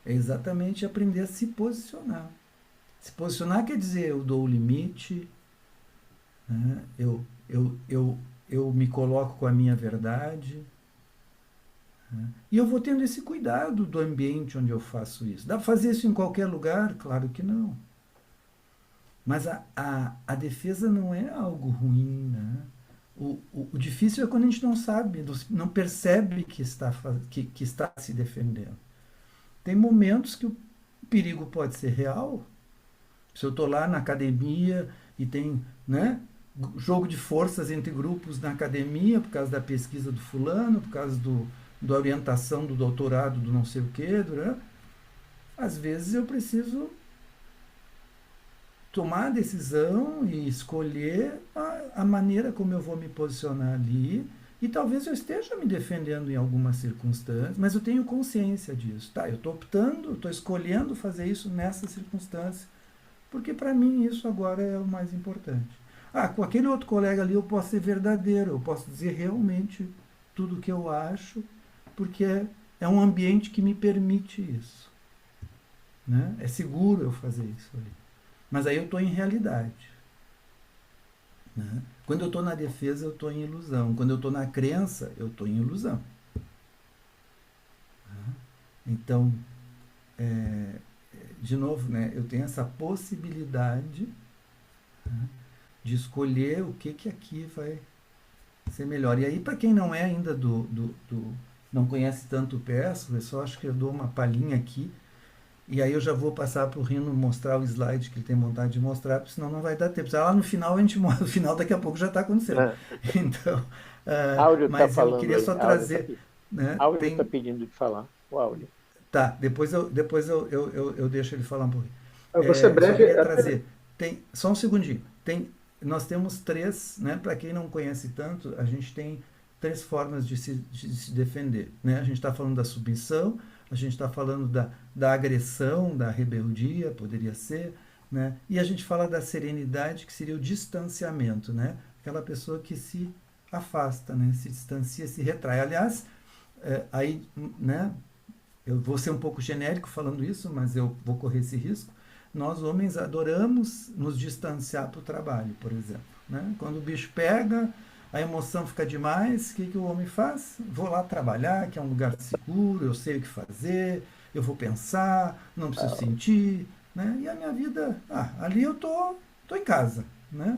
é exatamente aprender a se posicionar. Se posicionar quer dizer eu dou o limite, né? Eu me coloco com a minha verdade, né? E eu vou tendo esse cuidado do ambiente onde eu faço isso. Dá para fazer isso em qualquer lugar? Claro que não. Mas a defesa não é algo ruim, né? O difícil é quando a gente não sabe, não percebe que está se defendendo. Tem momentos que o perigo pode ser real. Se eu estou lá na academia e tem, né, jogo de forças entre grupos na academia por causa da pesquisa do fulano, por causa da orientação do doutorado do não sei o quê, né? Às vezes eu preciso tomar a decisão e escolher a maneira como eu vou me posicionar ali. E talvez eu esteja me defendendo em algumas circunstâncias, mas eu tenho consciência disso. Tá, eu estou optando, estou escolhendo fazer isso nessa circunstância, porque para mim isso agora é o mais importante. Ah, com aquele outro colega ali eu posso ser verdadeiro, eu posso dizer realmente tudo o que eu acho, porque é um ambiente que me permite isso. Né? É seguro eu fazer isso ali. Mas aí eu estou em realidade. Né? Quando eu estou na defesa, eu estou em ilusão. Quando eu estou na crença, eu estou em ilusão. Né? Então, de novo, né, eu tenho essa possibilidade, né, de escolher o que aqui vai ser melhor. E aí, para quem não é ainda não conhece tanto o PES, eu só acho que eu dou uma palhinha aqui. E aí eu já vou passar para o Rino mostrar o slide que ele tem vontade de mostrar, porque senão não vai dar tempo. Lá no final a gente mostra, no final daqui a pouco já está acontecendo. É. Então, Áudio está mas eu falando queria aí. só trazer, né, Áudio está pedindo de falar. O áudio. tá, depois eu deixo ele falar um pouquinho. Eu vou ser Eu só breve. queria trazer, só um segundinho, nós temos três, né, para quem não conhece tanto, a gente tem três formas de se defender. Né? A gente está falando da submissão, a gente está falando da agressão, da rebeldia, poderia ser, né? E a gente fala da serenidade, que seria o distanciamento, né? Aquela pessoa que se afasta, né? Se distancia, se retrai. Aliás, aí, né? Eu vou ser um pouco genérico falando isso, mas eu vou correr esse risco. Nós, homens, adoramos nos distanciar para o trabalho, por exemplo. Né? Quando o bicho pega, a emoção fica demais, o que o homem faz? Vou lá trabalhar, que é um lugar seguro, eu sei o que fazer, eu vou pensar, não preciso sentir. Né? E a minha vida, ali eu tô em casa, né?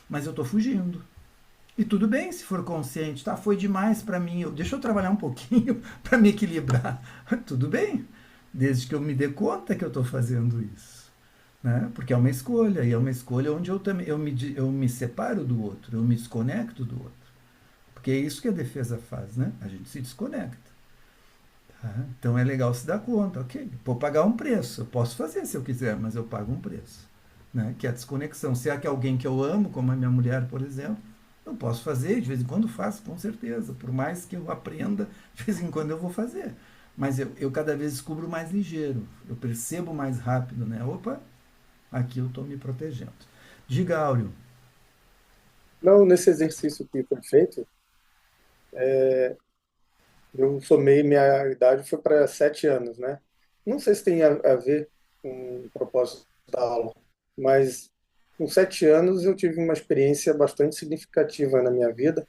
Mas eu estou fugindo. E tudo bem se for consciente, tá? Foi demais para mim, deixa eu trabalhar um pouquinho para me equilibrar. Tudo bem, desde que eu me dê conta que eu estou fazendo isso. Né? Porque é uma escolha, e é uma escolha onde eu me separo do outro, eu me desconecto do outro. Porque é isso que a defesa faz, né? A gente se desconecta. Tá? Então é legal se dar conta, ok, vou pagar um preço, eu posso fazer se eu quiser, mas eu pago um preço. Né? Que é a desconexão. Se é que alguém que eu amo, como a minha mulher, por exemplo, eu posso fazer, de vez em quando faço, com certeza. Por mais que eu aprenda, de vez em quando eu vou fazer. Mas eu cada vez descubro mais ligeiro. Eu percebo mais rápido, né? Opa, aqui eu estou me protegendo. Diga, Áureo. Não, nesse exercício que foi feito, eu somei, minha idade foi para 7 anos, né? Não sei se tem a ver com o propósito da aula, mas com 7 anos eu tive uma experiência bastante significativa na minha vida.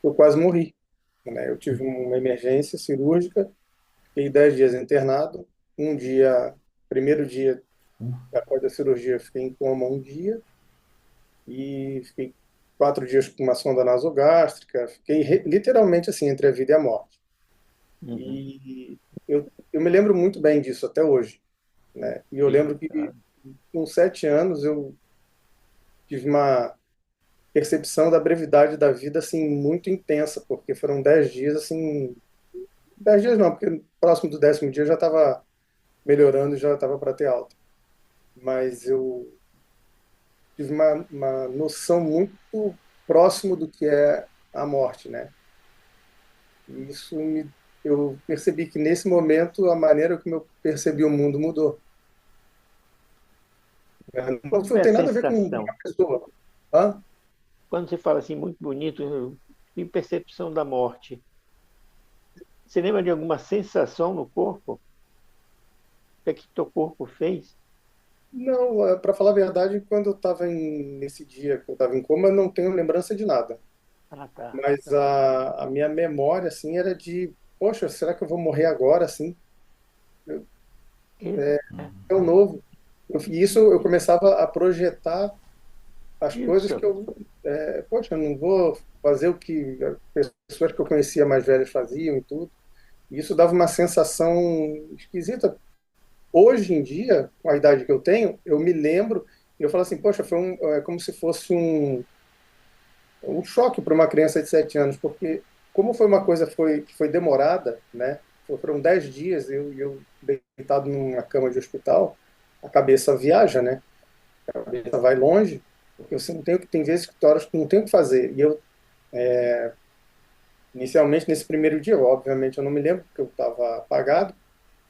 Eu quase morri, né? Eu tive uma emergência cirúrgica fiquei 10 dias internado. Um dia, primeiro dia após a cirurgia, eu fiquei em coma um dia e fiquei 4 dias com uma sonda nasogástrica. Fiquei literalmente assim entre a vida e a morte. Uhum. E eu me lembro muito bem disso até hoje, né? E eu Sim, lembro que claro. com 7 anos eu tive uma percepção da brevidade da vida assim muito intensa, porque foram 10 dias assim, 10 dias não, porque próximo do 10º dia eu já estava melhorando, já estava para ter alta. Mas eu tive uma noção muito próximo do que é a morte, né? E eu percebi que nesse momento a maneira como eu percebi o mundo mudou. Qual Não foi a tem nada a ver com sensação? uma pessoa. Hã? Quando você fala assim, muito bonito, e percepção da morte, você lembra de alguma sensação no corpo? O que é que teu corpo fez? Não, para falar a verdade, quando eu estava nesse dia que eu estava em coma, eu não tenho lembrança de nada. Ah, tá. Mas a minha memória, assim, era de, poxa, será que eu vou morrer agora, assim? Eu, Isso, é, tão novo. E isso eu começava a projetar as coisas que isso. poxa, eu não vou fazer o que as pessoas que eu conhecia mais velhas faziam e tudo. E isso dava uma sensação esquisita. Hoje em dia, com a idade que eu tenho, eu me lembro e eu falo assim, poxa, é como se fosse um choque para uma criança de 7 anos, porque como foi uma coisa que foi demorada, né? Foram 10 dias eu deitado numa cama de hospital, a cabeça viaja, né? A cabeça vai longe, porque você não tem vezes que tu horas que não tem o que fazer. E eu, inicialmente, nesse primeiro dia, obviamente eu não me lembro, porque eu estava apagado,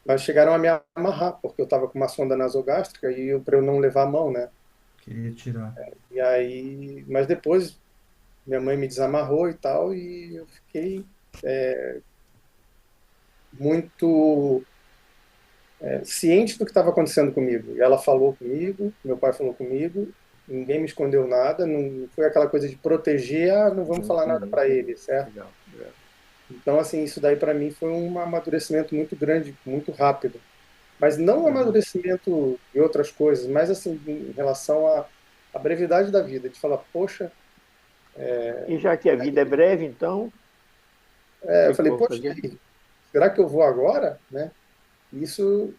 mas chegaram a me amarrar, porque eu estava com uma sonda nasogástrica e para eu não levar a mão, né? Queria tirar. E aí, mas depois minha mãe me desamarrou e tal, e eu fiquei muito ciente do que estava acontecendo comigo. E ela falou comigo, meu pai falou comigo, ninguém me escondeu nada, não foi aquela coisa de proteger, não vamos Uhum, falar nada uhum. para ele, certo? Legal, legal. Então, assim, isso daí para mim foi um amadurecimento muito grande, muito rápido. Mas não um Uhum. amadurecimento de outras coisas, mas assim, em relação à brevidade da vida, de falar, poxa, E já que a vida é breve, então, o eu que que eu falei, vou poxa, fazer? e aí, será que eu vou agora, né? E isso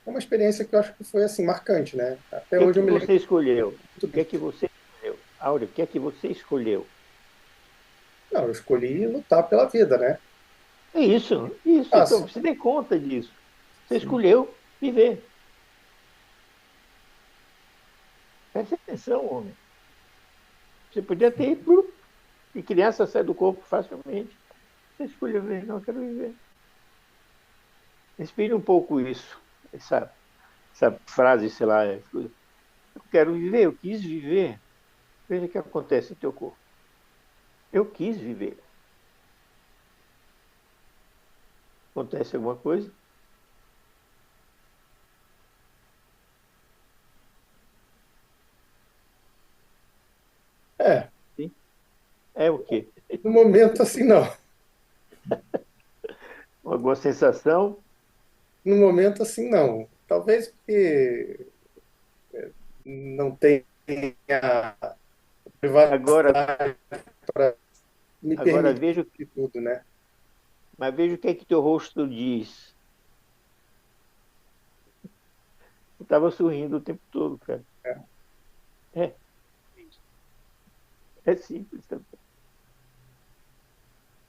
é uma experiência que eu acho que foi assim marcante, né? O Até que é hoje que eu me lembro você escolheu? muito O que bem. é que você escolheu? Áurea, o que é que você escolheu? Não, eu escolhi lutar pela vida, né? É isso, isso. Então, Fácil, você dê conta disso. Você sim. escolheu viver. Preste atenção, homem. Você podia ter ido, e criança sai do corpo facilmente. Você escolheu viver, não, eu quero viver. Respire um pouco isso, essa frase, sei lá, eu quero viver, eu quis viver. Veja o que acontece no teu corpo. Eu quis viver. Acontece alguma coisa? É, Sim. É o quê? no momento assim não. Alguma sensação? No momento assim não. Talvez porque não tenha Agora, privacidade para me agora permitir veja, tudo, né? mas veja o que é que teu rosto diz. Eu estava sorrindo o tempo todo, cara. É, é simples também.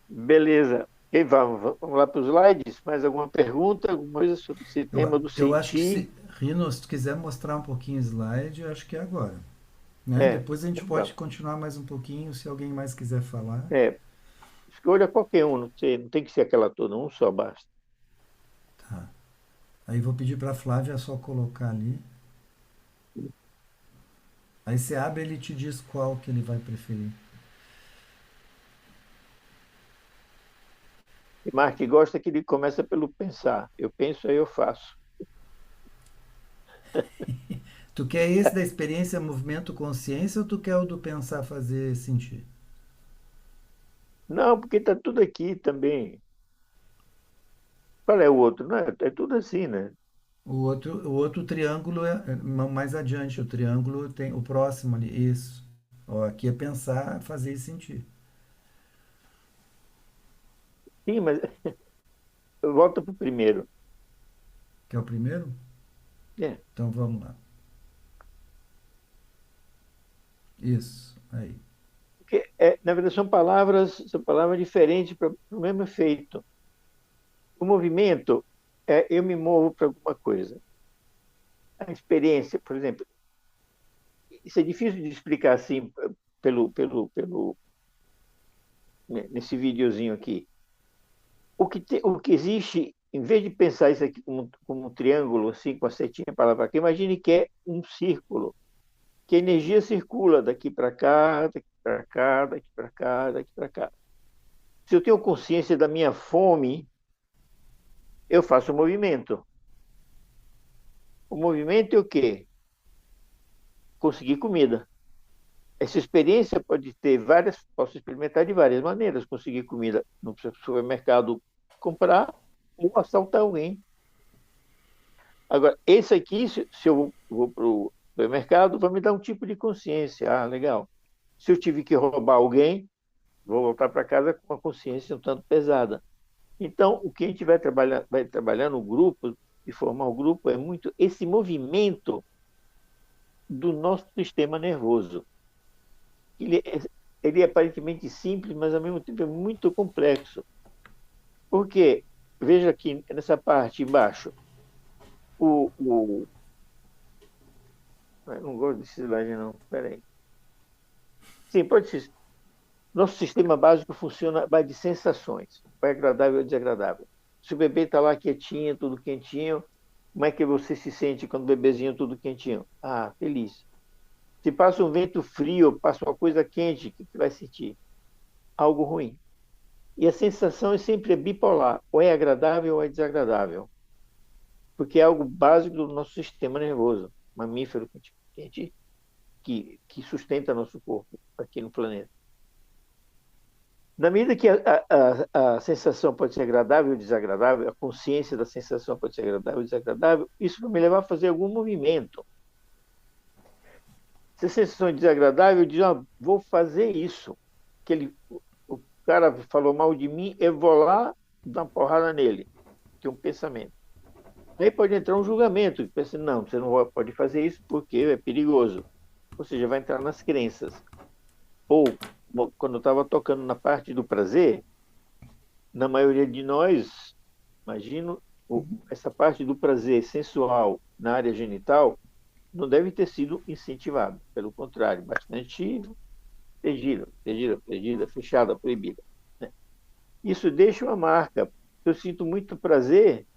Beleza. E vamos lá para os slides? Mais alguma pergunta? Alguma coisa sobre esse tema do Eu acho que sentir? se, Rino, se tu quiser mostrar um pouquinho o slide, eu acho que é agora. Né? É, Depois a gente então pode tá. continuar mais um pouquinho, se alguém mais quiser falar. É, escolha qualquer um, não tem que ser aquela toda, um só basta. Tá. Aí vou pedir para a Flávia só colocar ali. Aí você abre e ele te diz qual que ele vai preferir. E Mark gosta que ele começa pelo pensar. Eu penso, aí eu faço. Tu quer esse da experiência, movimento, consciência ou tu quer o do pensar, fazer, sentir? Não, porque está tudo aqui também. Qual é o outro? Não, é tudo assim, né? O outro triângulo é mais adiante. O triângulo tem o próximo ali. Isso. Ó, aqui é pensar, fazer e sentir. Sim, mas volta para o primeiro. Que é o primeiro? É, Então vamos lá. Isso. Aí. porque, na verdade, são palavras diferentes para o mesmo efeito. O movimento eu me movo para alguma coisa. A experiência, por exemplo, isso é difícil de explicar assim nesse videozinho aqui. O que existe, em vez de pensar isso aqui como um triângulo, assim, com a setinha para lá para cá, imagine que é um círculo, que a energia circula daqui para cá, daqui para cá, daqui para cá, daqui para cá. Se eu tenho consciência da minha fome, eu faço o movimento. O movimento é o quê? Conseguir comida. Essa experiência pode ter várias, posso experimentar de várias maneiras. Conseguir comida no supermercado, comprar ou assaltar alguém. Agora, esse aqui, se eu vou para o supermercado, vai me dar um tipo de consciência. Ah, legal. Se eu tive que roubar alguém, vou voltar para casa com uma consciência um tanto pesada. Então, o que a gente vai trabalhar no grupo, de formar o grupo, é muito esse movimento do nosso sistema nervoso. Ele é aparentemente simples, mas ao mesmo tempo é muito complexo. Porque, veja aqui nessa parte embaixo, o eu não gosto desse slide, não. Espera aí. Sim, pode ser. Nosso sistema básico funciona a base de sensações. Vai agradável ou desagradável. Se o bebê está lá quietinho, tudo quentinho, como é que você se sente quando o bebezinho tudo quentinho? Ah, feliz. Se passa um vento frio, passa uma coisa quente, o que você vai sentir? Algo ruim. E a sensação é sempre bipolar. Ou é agradável ou é desagradável. Porque é algo básico do nosso sistema nervoso. Mamífero que sustenta nosso corpo aqui no planeta. Na medida que a sensação pode ser agradável ou desagradável, a consciência da sensação pode ser agradável ou desagradável, isso vai me levar a fazer algum movimento. Se a sensação é desagradável, eu digo, vou fazer isso. O cara falou mal de mim, eu vou lá dar uma porrada nele, que é um pensamento. Aí pode entrar um julgamento, que pensa, não, você não pode fazer isso porque é perigoso. Ou seja, vai entrar nas crenças. Ou, quando eu estava tocando na parte do prazer, na maioria de nós, imagino, essa parte do prazer sensual na área genital não deve ter sido incentivada. Pelo contrário, bastante perdida, fechada, proibida. Né? Isso deixa uma marca. Eu sinto muito prazer,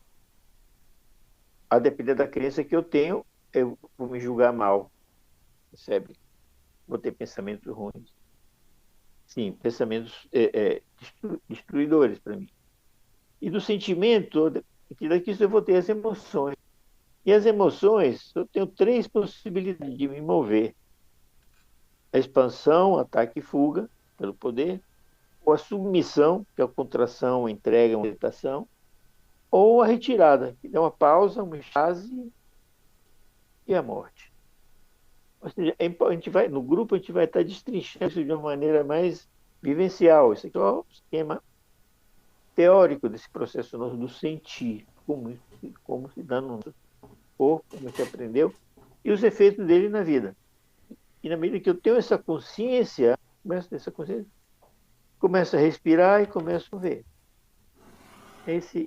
a depender da crença que eu tenho, eu vou me julgar mal, percebe? Vou ter pensamentos ruins. Sim, pensamentos destruidores para mim. E do sentimento, daqui eu vou ter as emoções. E as emoções, eu tenho três possibilidades de me mover. A expansão, ataque e fuga, pelo poder, ou a submissão, que é a contração, a entrega, a aceitação, ou a retirada, que é uma pausa, uma estase e a morte. Ou seja, a gente vai, no grupo a gente vai estar destrinchando isso de uma maneira mais vivencial. Esse aqui é o esquema teórico desse processo nosso do sentir, como se dá no nosso corpo, como a gente aprendeu, e os efeitos dele na vida. E na medida que eu tenho essa consciência, começo a respirar e começo a ver.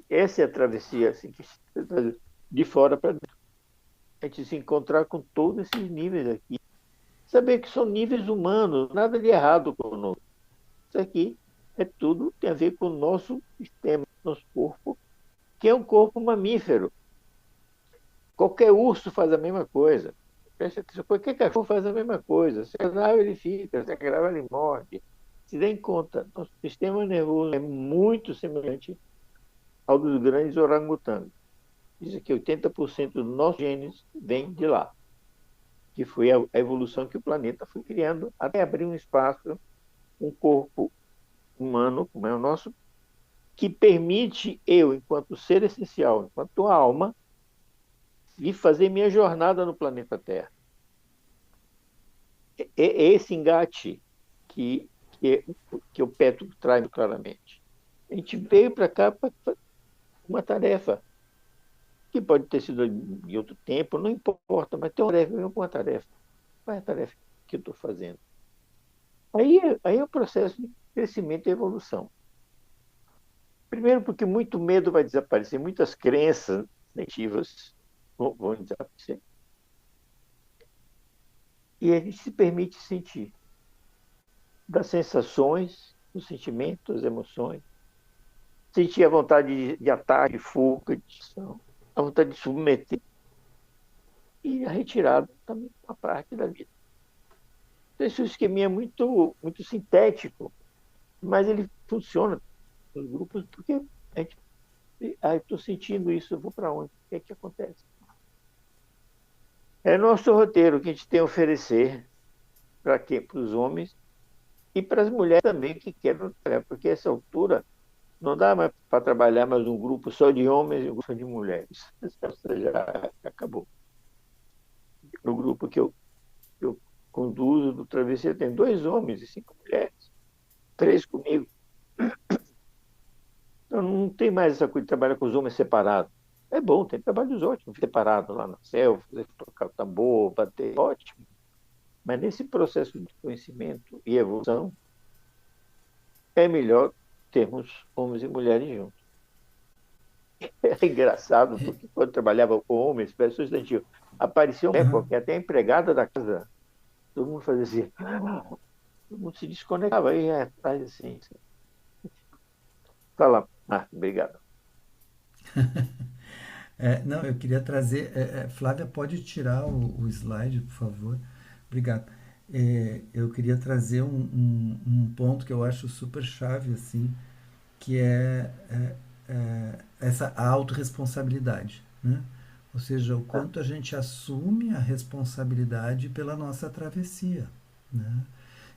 Essa é a travessia assim, de fora para dentro. A gente se encontrar com todos esses níveis aqui. Saber que são níveis humanos, nada de errado conosco. Isso aqui tem a ver com o nosso sistema, nosso corpo, que é um corpo mamífero. Qualquer urso faz a mesma coisa. Preste atenção, qualquer cachorro faz a mesma coisa. Se é grave, ele fica, se é grave, ele morre. Se dê em conta, nosso sistema nervoso é muito semelhante ao dos grandes orangotangos. Diz que 80% dos nossos genes vem de lá, que foi a evolução que o planeta foi criando até abrir um espaço, um corpo humano, como é o nosso, que permite eu, enquanto ser essencial, enquanto alma, ir fazer minha jornada no planeta Terra. É esse engate que o Petro traz claramente. A gente veio para cá para uma tarefa, que pode ter sido em outro tempo, não importa, mas tem uma tarefa. Qual é a tarefa que eu estou fazendo? Aí é o processo de crescimento e evolução. Primeiro, porque muito medo vai desaparecer, muitas crenças negativas vão desaparecer. E a gente se permite sentir das sensações, dos sentimentos, das emoções. Sentir a vontade de ataque, de fuga, de ação, a vontade de submeter. E a retirada também é uma parte da vida. Então, esse esqueminha é muito, muito sintético, mas ele funciona nos grupos porque a gente. Eu estou sentindo isso, eu vou para onde? O que é que acontece? É nosso roteiro que a gente tem a oferecer para quê? Para os homens e para as mulheres também que querem trabalhar, porque essa altura não dá mais para trabalhar mais um grupo só de homens e um grupo só de mulheres. Isso já acabou. No grupo que eu conduzo do travesseiro tem 2 homens e 5 mulheres, 3 comigo. Então não tem mais essa coisa de trabalhar com os homens separados. É bom, tem trabalhos ótimos, separados lá na selva, tocar o tambor, bater, ótimo. Mas nesse processo de conhecimento e evolução, é melhor termos homens e mulheres juntos. É engraçado, porque quando trabalhava com homens, pessoas substantivo, aparecia uma época, até a empregada da casa, todo mundo fazia assim, todo mundo se desconectava, aí atrás assim. Fala, obrigado. Não, eu queria trazer. Flávia, pode tirar o slide, por favor? Obrigado. Eu queria trazer um ponto que eu acho super chave, assim, que essa autorresponsabilidade, né? Ou seja, o quanto a gente assume a responsabilidade pela nossa travessia, né?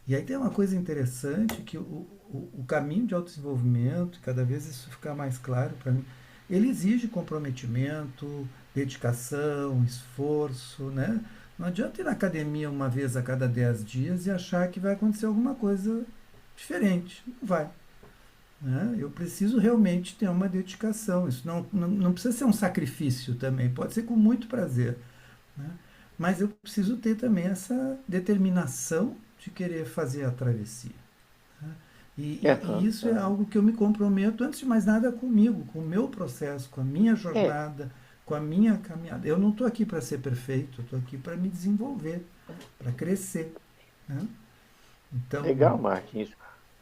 E aí tem uma coisa interessante que o caminho de autodesenvolvimento, cada vez isso fica mais claro para mim, ele exige comprometimento, dedicação, esforço, né? Não adianta ir na academia uma vez a cada 10 dias e achar que vai acontecer alguma coisa diferente. Não vai. Né? Eu preciso realmente ter uma dedicação. Isso não precisa ser um sacrifício também, pode ser com muito prazer. Né? Mas eu preciso ter também essa determinação de querer fazer a travessia. Né? E isso é algo que eu me comprometo, antes de mais nada, comigo, com o meu processo, com a minha jornada, com a minha caminhada. Eu não estou aqui para ser perfeito, eu estou aqui para me desenvolver, para crescer. Né? Então, legal, Martins.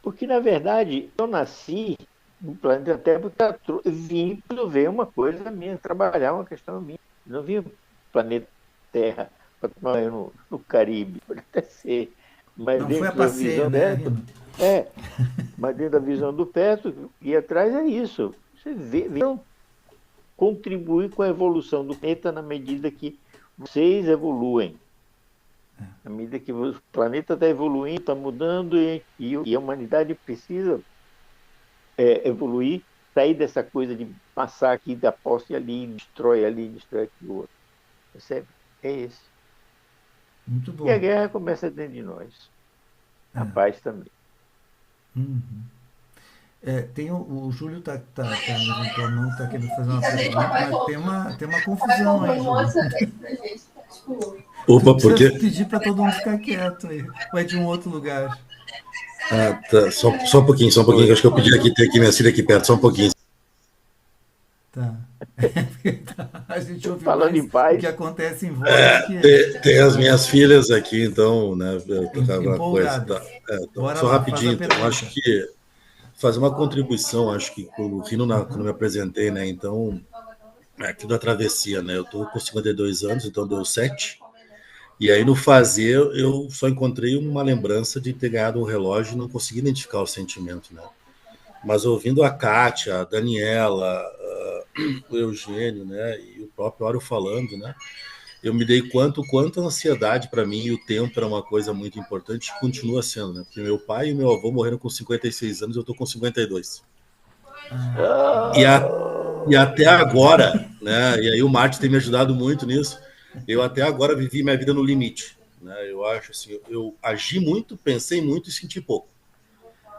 Porque, na verdade, eu nasci no planeta Terra porque vim ver uma coisa minha, trabalhar uma questão minha. Não vim no planeta Terra para tomar no Caribe, pode até ser. Mas não dentro foi a da passeio, visão né, dela, mas dentro da visão do Petro, e atrás é isso. Você vê, contribuir com a evolução do planeta na medida que vocês evoluem. Na medida que o planeta está evoluindo, está mudando, e a humanidade precisa evoluir, sair dessa coisa de passar aqui da posse ali, destrói aqui o outro. Percebe? É esse. Muito bom. E a guerra começa dentro de nós. A paz também. Uhum. Tem o Júlio tá levantou a mão, tá querendo fazer uma pergunta, mas tem uma confusão aí, Júlio. Opa, porque pedir para todo mundo ficar quieto aí. Ou é de um outro lugar? tá, só um pouquinho, que acho que eu pedi aqui, ter aqui minha filha aqui perto, só um pouquinho. Tá. A gente ouve Falando mais em paz, o que acontece em volta. Tem as minhas filhas aqui, então, né? Eu tocava coisa. Só rapidinho, então, acho que fazer uma contribuição, acho que o Rino, quando me apresentei, né? Então, aqui da travessia, né? Eu tô com 52 anos, então deu 7. E aí no fazer eu só encontrei uma lembrança de ter ganhado um relógio e não consegui identificar o sentimento, né? Mas ouvindo a Kátia, a Daniela, o Eugênio, né? E o próprio Áureo falando, né? Eu me dei quanto a ansiedade para mim e o tempo era uma coisa muito importante e continua sendo, né? Porque meu pai e meu avô morreram com 56 anos e eu tô com 52. E, a, e até agora, né? E aí o Martin tem me ajudado muito nisso. Eu até agora vivi minha vida no limite, né? Eu acho assim, eu agi muito, pensei muito e senti pouco.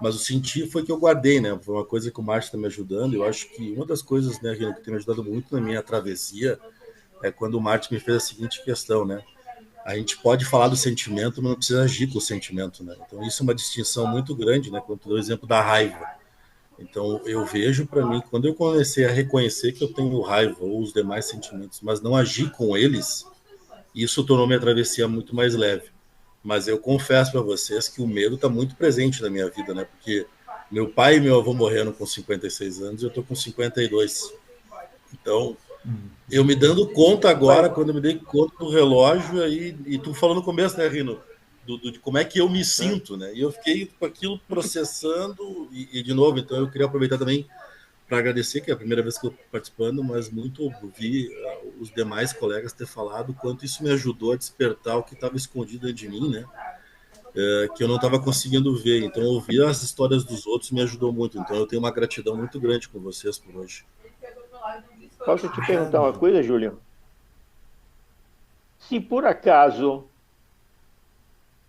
Mas o sentir foi que eu guardei, né? Foi uma coisa que o Martin está me ajudando. Eu acho que uma das coisas, né, que tem me ajudado muito na minha travessia é quando o Martin me fez a seguinte questão, né? A gente pode falar do sentimento, mas não precisa agir com o sentimento, né? Então isso é uma distinção muito grande, né? Quando eu dou o exemplo da raiva. Então eu vejo para mim, quando eu comecei a reconhecer que eu tenho raiva ou os demais sentimentos, mas não agir com eles, isso tornou minha travessia muito mais leve. Mas eu confesso para vocês que o medo está muito presente na minha vida, né? Porque meu pai e meu avô morreram com 56 anos e eu estou com 52. Então, eu me dando conta agora, quando eu me dei conta do relógio, aí, e tu falou no começo, né, Rino, de como é que eu me sinto, né? E eu fiquei com aquilo processando, e de novo, então eu queria aproveitar também para agradecer, que é a primeira vez que eu estou participando, mas muito ouvi os demais colegas ter falado quanto isso me ajudou a despertar o que estava escondido dentro de mim, né? Que eu não estava conseguindo ver. Então, ouvir as histórias dos outros me ajudou muito. Então, eu tenho uma gratidão muito grande com vocês por hoje. Posso te perguntar uma coisa, Júlio? Se por acaso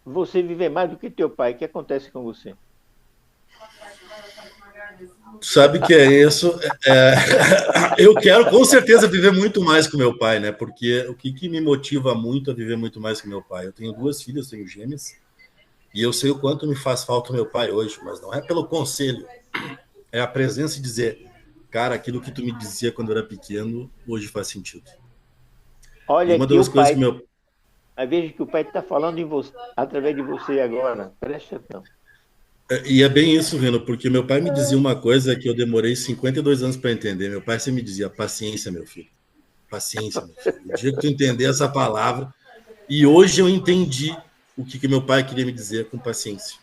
você viver mais do que teu pai, o que acontece com você? Sabe que é isso? Eu quero com certeza viver muito mais com meu pai, né? Porque o que me motiva muito a viver muito mais com meu pai? Eu tenho 2 filhas, tenho gêmeas, e eu sei o quanto me faz falta o meu pai hoje, mas não é pelo conselho, é a presença e dizer, cara, aquilo que tu me dizia quando eu era pequeno, hoje faz sentido. Olha, e uma das coisas que meu... Veja que o pai está falando em você, através de você agora. Preste atenção. E é bem isso, Rino, porque meu pai me dizia uma coisa que eu demorei 52 anos para entender. Meu pai sempre me dizia, paciência, meu filho. Paciência, meu filho. O dia que tu entender essa palavra... E hoje eu entendi o que meu pai queria me dizer com paciência.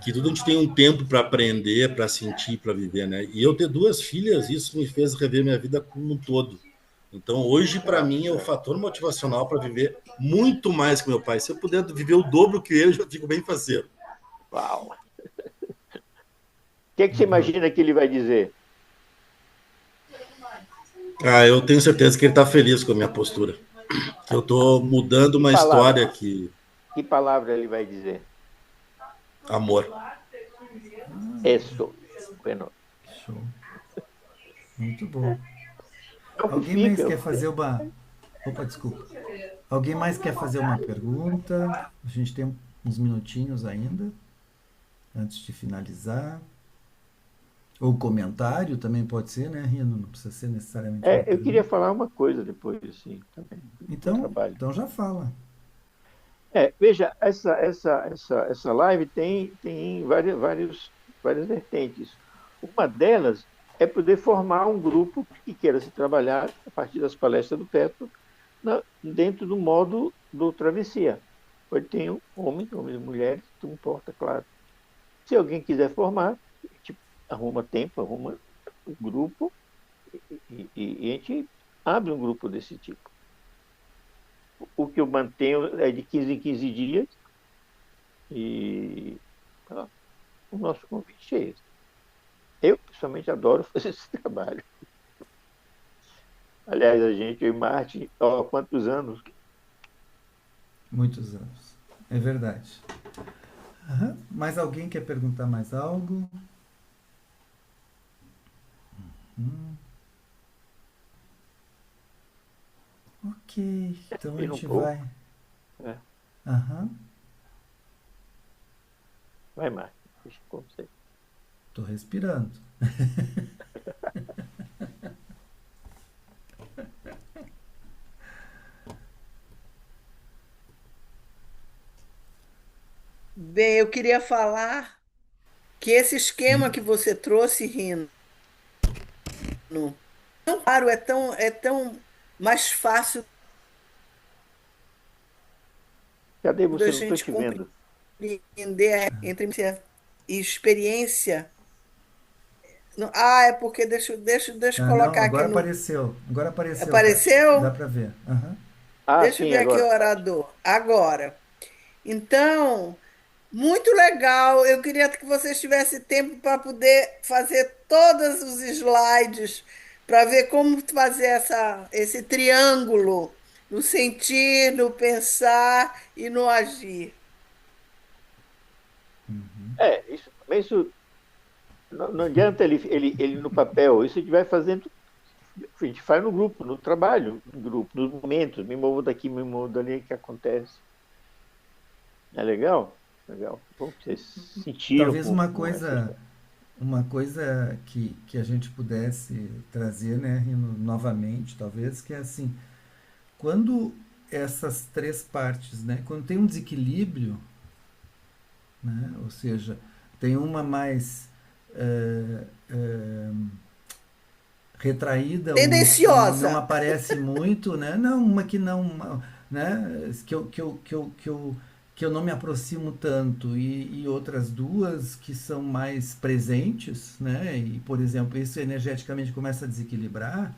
Que tudo a gente tem um tempo para aprender, para sentir, para viver, né? E eu ter 2 filhas, isso me fez rever minha vida como um todo. Então, hoje, para mim, é o fator motivacional para viver muito mais que meu pai. Se eu puder viver o dobro que ele, eu já fico bem faceiro. Uau! O que você imagina que ele vai dizer? Eu tenho certeza que ele está feliz com a minha postura. Que eu estou mudando uma história que... Que palavra ele vai dizer? Amor. Isso. Bueno. Show. Muito bom. Alguém mais quer fazer uma... Opa, desculpa. Alguém mais quer fazer uma pergunta? A gente tem uns minutinhos ainda, antes de finalizar. Ou comentário também pode ser, né, Rino? Não precisa ser necessariamente. Eu queria falar uma coisa depois, assim, também. Então já fala. Veja, essa live tem várias vertentes. Uma delas é poder formar um grupo que queira se trabalhar a partir das palestras do Petro dentro do modo do travessia. Pode ter homens e mulheres, não importa, claro. Se alguém quiser formar, arruma tempo, arruma um grupo e a gente abre um grupo desse tipo. O que eu mantenho é de 15 em 15 dias e o nosso convite é esse. Eu, pessoalmente, adoro fazer esse trabalho. Aliás, eu e Martin, há quantos anos? Muitos anos. É verdade. Mais alguém quer perguntar mais algo? Ok, então a gente vai. Vai, Martin, deixa com você. Tô respirando. Bem, eu queria falar que esse esquema que você trouxe, Rino, não claro, é tão mais fácil. Cadê você? Da Não gente estou te vendo. Compreender entre experiência. É porque deixa eu colocar agora aqui. Apareceu. Agora apareceu. Apareceu? Dá para ver. Deixa eu ver aqui o orador. Agora. Então, Muito legal. Eu queria que vocês tivessem tempo para poder fazer todos os slides para ver como fazer esse triângulo no sentir, no pensar e no agir. Isso não adianta ele no papel, isso a gente vai fazendo, a gente faz no grupo, no trabalho, no grupo, nos momentos, me movo daqui, me movo dali, que acontece. É legal? Legal. Bom, vocês sentiram Talvez uma coisa que a gente pudesse trazer, né, Rino, novamente, talvez, que é assim, quando essas três partes, né, quando tem um desequilíbrio, né, ou seja, tem uma mais eh, eh, retraída ou que não Tendenciosa. aparece muito, né? Não, uma que não, né? Que eu não me aproximo tanto e outras duas que são mais presentes, né? E, por exemplo, isso energeticamente começa a desequilibrar,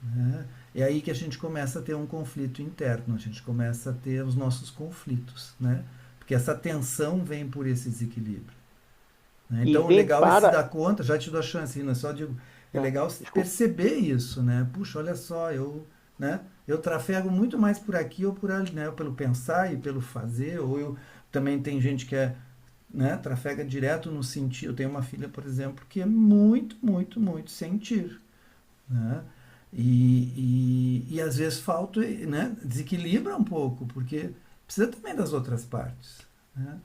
né? É aí que a gente começa a ter um conflito interno, a gente começa a ter os nossos conflitos, né? Porque essa tensão vem por esse desequilíbrio. Né? E Então, o vem legal é se para. dar conta, já te dou a chance, Rina, só digo, é Não, legal desculpa. perceber isso, né? Puxa, olha só, né? Eu trafego muito mais por aqui ou por ali, né? Pelo pensar e pelo fazer, ou eu também tem gente que né? Trafega direto no sentir. Eu tenho uma filha, por exemplo, que é muito, muito, muito sentir, né? E às vezes falta, né? Desequilibra um pouco, porque precisa também das outras partes, né?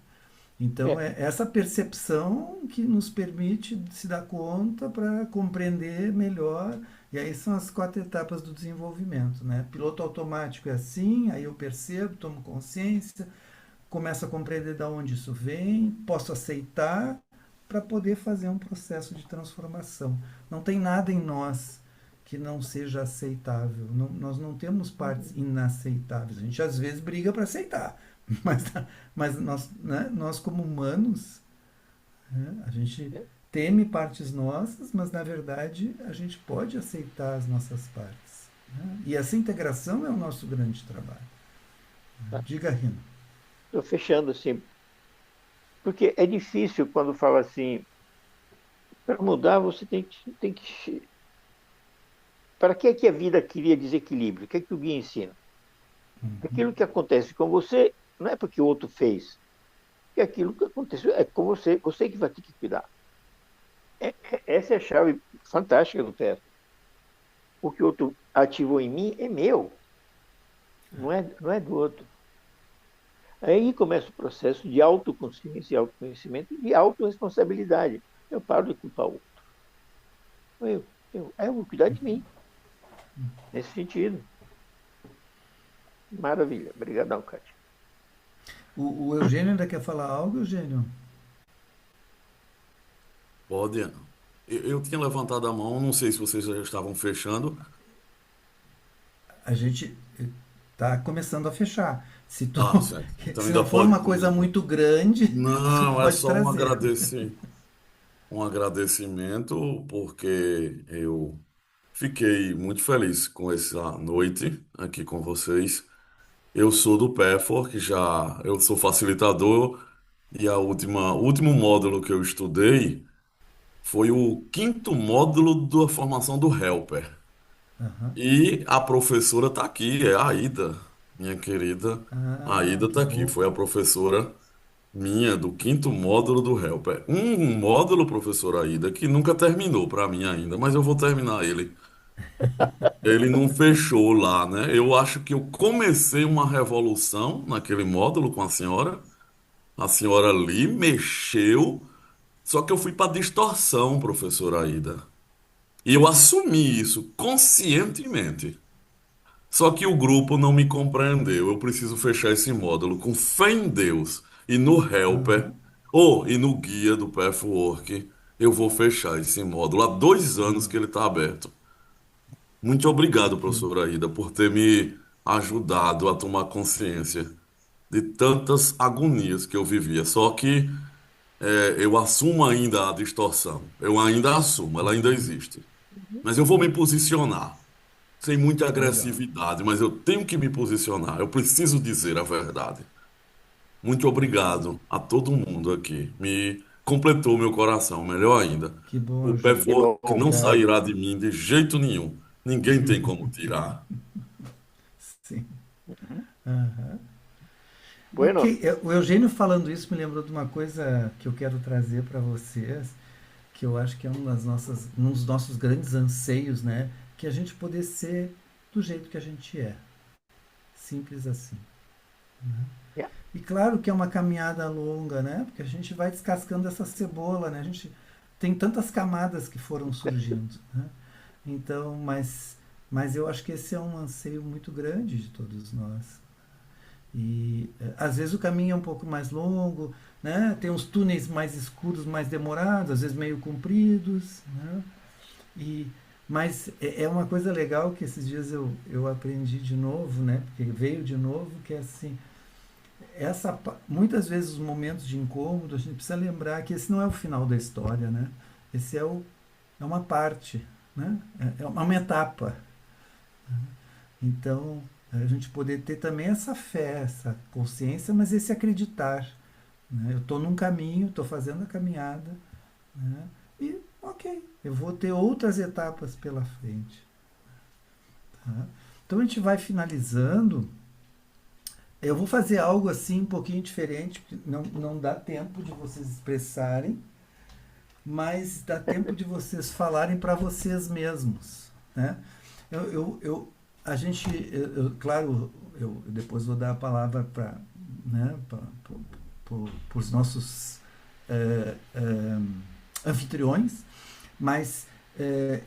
Então, É, é essa percepção que nos permite se dar conta para compreender melhor. E aí são as 4 etapas do desenvolvimento, né? Piloto automático é assim, aí eu percebo, tomo consciência, começo a compreender de onde isso vem, posso aceitar para poder fazer um processo de transformação. Não tem nada em nós que não seja aceitável. Nós não temos partes inaceitáveis. A gente às vezes briga para aceitar, mas, mas nós, né, nós como humanos, né, a gente é, teme partes nossas, mas na verdade a gente pode aceitar as nossas partes. Né? E essa integração é o nosso grande trabalho. Né? tá. Diga, Rino. Estou fechando assim, porque é difícil quando fala assim, para mudar você tem que. Para que a vida cria desequilíbrio? O que é que o guia ensina? Aquilo que acontece com você não é porque o outro fez, é aquilo que aconteceu é com você, você que vai ter que cuidar. Essa é a chave fantástica do teto. O que o outro ativou em mim é meu, não é do outro. Aí começa o processo de autoconsciência, autoconhecimento e de autorresponsabilidade. Eu paro de culpar o outro. Eu vou cuidar de mim, nesse sentido. Maravilha. Obrigadão, Kátia. O Eugênio ainda quer falar algo, Eugênio? Pode. Eu tinha levantado a mão, não sei se vocês já estavam fechando. A gente está começando a fechar. Se, tu, Ah, certo. Então se ainda não for pode uma coisa comentar. muito grande, tu Não, é pode só trazer. um agradecimento, porque eu fiquei muito feliz com essa noite aqui com vocês. Eu sou do PEFOR, que já eu sou facilitador, e o último módulo que eu estudei foi o quinto módulo da formação do Helper. Aham. E a professora está aqui, é a Aida, minha querida. A Ah, Aida que está aqui, bom. foi a professora minha do quinto módulo do Helper. Um módulo, professora Aida, que nunca terminou para mim ainda, mas eu vou terminar ele. Ele não fechou lá, né? Eu acho que eu comecei uma revolução naquele módulo com a senhora. A senhora ali mexeu, só que eu fui para distorção, professora Aida. E eu assumi isso conscientemente. Só que o grupo não me compreendeu. Eu preciso fechar esse módulo com fé em Deus e no Helper, Aham. ou e no guia do Pathwork. Eu vou fechar esse módulo. Há 2 anos que ele está aberto. Muito obrigado, Que, professora Aida, por ter me ajudado a tomar consciência de tantas agonias que eu vivia. Só que eu assumo ainda a distorção. Eu ainda assumo, ela ainda existe. Mas eu vou me posicionar. Sem muita legal. agressividade, mas eu tenho que me posicionar. Eu preciso dizer a verdade. Muito obrigado a todo mundo aqui. Me completou meu coração, melhor ainda. Que bom, O pé Eugênio. forte que não Obrigado. sairá de mim de jeito nenhum. Ninguém tem como tirar. Sim. Uhum. Aham. Bueno, Ok, o Eugênio falando isso me lembrou de uma coisa que eu quero trazer para vocês, que eu acho que é um dos nossos grandes anseios, né? Que é a gente poder ser do jeito que a gente é. Simples assim. Né? yeah. E claro que é uma caminhada longa, né? Porque a gente vai descascando essa cebola, né? A gente tem tantas camadas que foram surgindo, né? Então, mas eu acho que esse é um anseio muito grande de todos nós. E às vezes o caminho é um pouco mais longo, né? Tem uns túneis mais escuros, mais demorados, às vezes meio compridos, né? E, mas é uma coisa legal que esses dias eu aprendi de novo, né? Porque veio de novo, que é assim, muitas vezes os momentos de incômodo, a gente precisa lembrar que esse não é o final da história, né? Esse é uma parte, né? É uma etapa. Então, a gente poder ter também essa fé, essa consciência, mas esse acreditar. Né? Eu estou num caminho, estou fazendo a caminhada, né? E, ok, eu vou ter outras etapas pela frente. Tá? Então, a gente vai finalizando. Eu vou fazer algo assim um pouquinho diferente, porque não dá tempo de vocês expressarem, mas dá tempo de vocês falarem para vocês mesmos. Né? A gente, claro, eu depois vou dar a palavra para, né, os nossos anfitriões, mas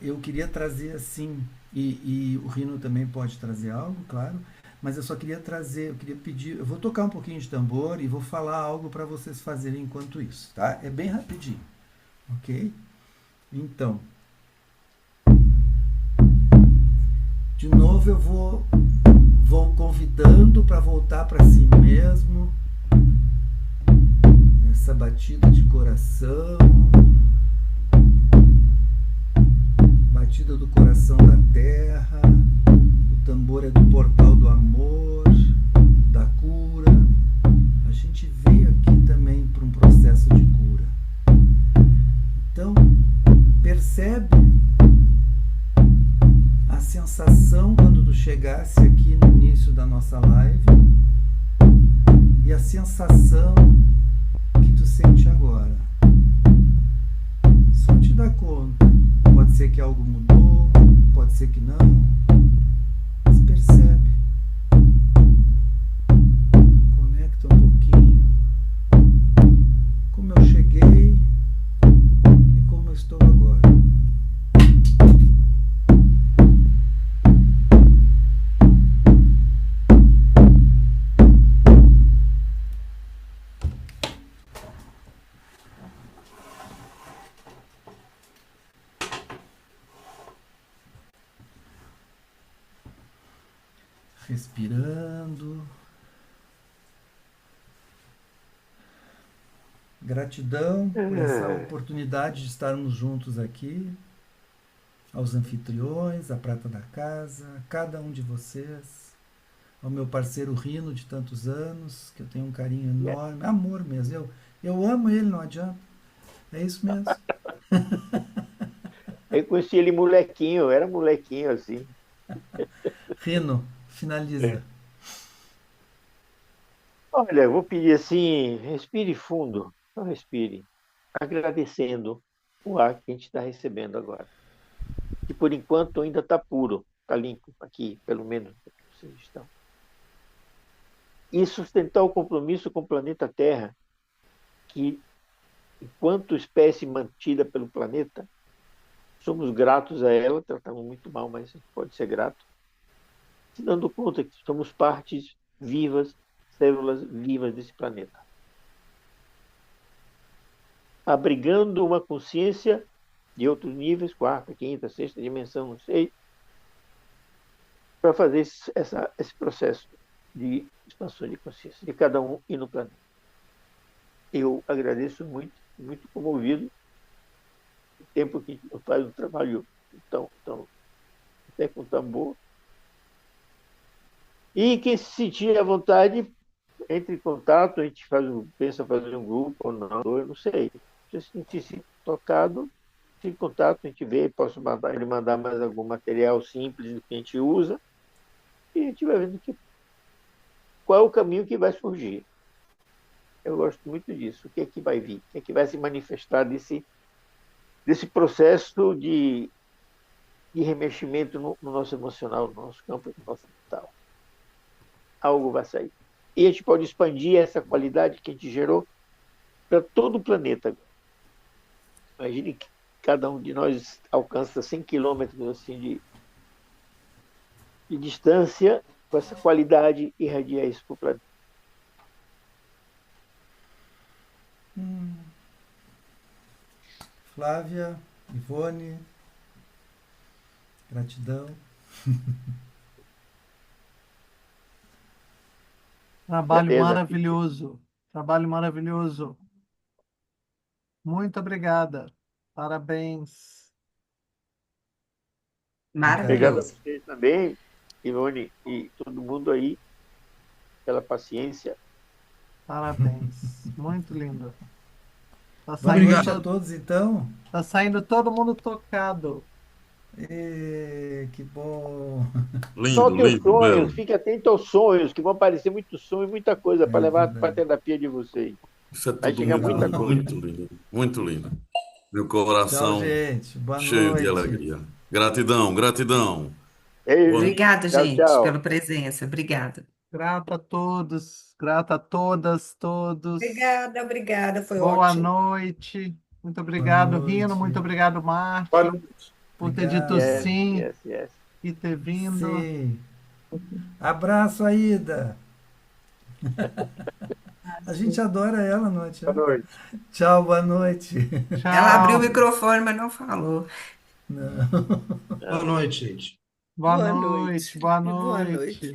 eu queria trazer assim, e o Rino também pode trazer algo, claro, mas eu só queria trazer, eu queria pedir, eu vou tocar um pouquinho de tambor e vou falar algo para vocês fazerem enquanto isso, tá? É bem rapidinho, ok? Então, de novo eu vou convidando para voltar para si mesmo, essa batida de coração, batida do coração da terra, o tambor é do portal do amor, da cura. A gente veio aqui também para um processo de cura. Então, percebe a sensação quando tu chegasse aqui no início da nossa live e a sensação que tu sente agora. Só te dá conta. Pode ser que algo mudou, pode ser que não, mas percebe. Conecta um pouquinho. Como eu cheguei e como eu estou agora. Respirando. Gratidão por essa oportunidade de estarmos juntos aqui, aos anfitriões, à prata da casa, a cada um de vocês, ao meu parceiro Rino de tantos anos, que eu tenho um carinho enorme, amor mesmo. Eu amo ele, não adianta. É isso mesmo. Eu conheci ele molequinho, era molequinho assim. Rino, finaliza. Olha, eu vou pedir assim, respire fundo, só respire, agradecendo o ar que a gente está recebendo agora. Que por enquanto ainda está puro, está limpo aqui, pelo menos aqui vocês estão. E sustentar o compromisso com o planeta Terra, que enquanto espécie mantida pelo planeta, somos gratos a ela, tratamos muito mal, mas a gente pode ser grato, se dando conta que somos partes vivas, células vivas desse planeta. Abrigando uma consciência de outros níveis, quarta, quinta, sexta dimensão, não sei, para fazer esse processo de expansão de consciência de cada um e no planeta. Eu agradeço muito, muito comovido o tempo que a gente faz um trabalho tão até com tambor. E quem se sentir à vontade entre em contato, a gente pensa fazer um grupo ou não, eu não sei. Se você sentir tocado, entre em contato, a gente vê, posso mandar, ele mandar mais algum material simples do que a gente usa, e a gente vai vendo qual é o caminho que vai surgir. Eu gosto muito disso. O que é que vai vir? O que é que vai se manifestar desse processo de remeximento no nosso emocional, no nosso campo, no nosso mental? Algo vai sair. E a gente pode expandir essa qualidade que a gente gerou para todo o planeta. Imagine que cada um de nós alcança 100 quilômetros assim, de distância, com essa qualidade, e irradia isso para o planeta. Flávia, Ivone, gratidão. Trabalho Beleza. maravilhoso. Trabalho maravilhoso. Muito obrigada. Parabéns. Obrigado a Maravilhoso. vocês também, Ivone, e todo mundo aí, pela paciência. Parabéns. Muito lindo. Tá Boa saindo, noite a todos, então. tá saindo todo mundo tocado. Que bom. Lindo, Solte os lindo, sonhos, belo. fique atento aos sonhos, que vão aparecer muitos sonhos, muita coisa para levar para a verdade. terapia de vocês. Isso é Vai tudo chegar muita muito, coisa. muito lindo. Muito lindo. Meu Tchau, coração gente. Boa cheio de noite. alegria. Gratidão, gratidão. Beijo. Obrigada, Tchau, gente, tchau. pela presença. Obrigada. Grato a todos, grato a todas, todos. Obrigada, obrigada. Foi Boa ótimo. noite. Muito obrigado, Rino. noite. Muito obrigado, Marte, Boa noite. por ter Obrigado. dito Yes, sim yes, yes. e ter vindo. Sim. Abraço, Aida. A gente adora ela, não é, Boa noite. Tchau, boa noite. Ela abriu o Tchau. microfone, mas não falou. Não. Boa noite, gente. Boa Boa noite. noite. Boa E boa noite. noite.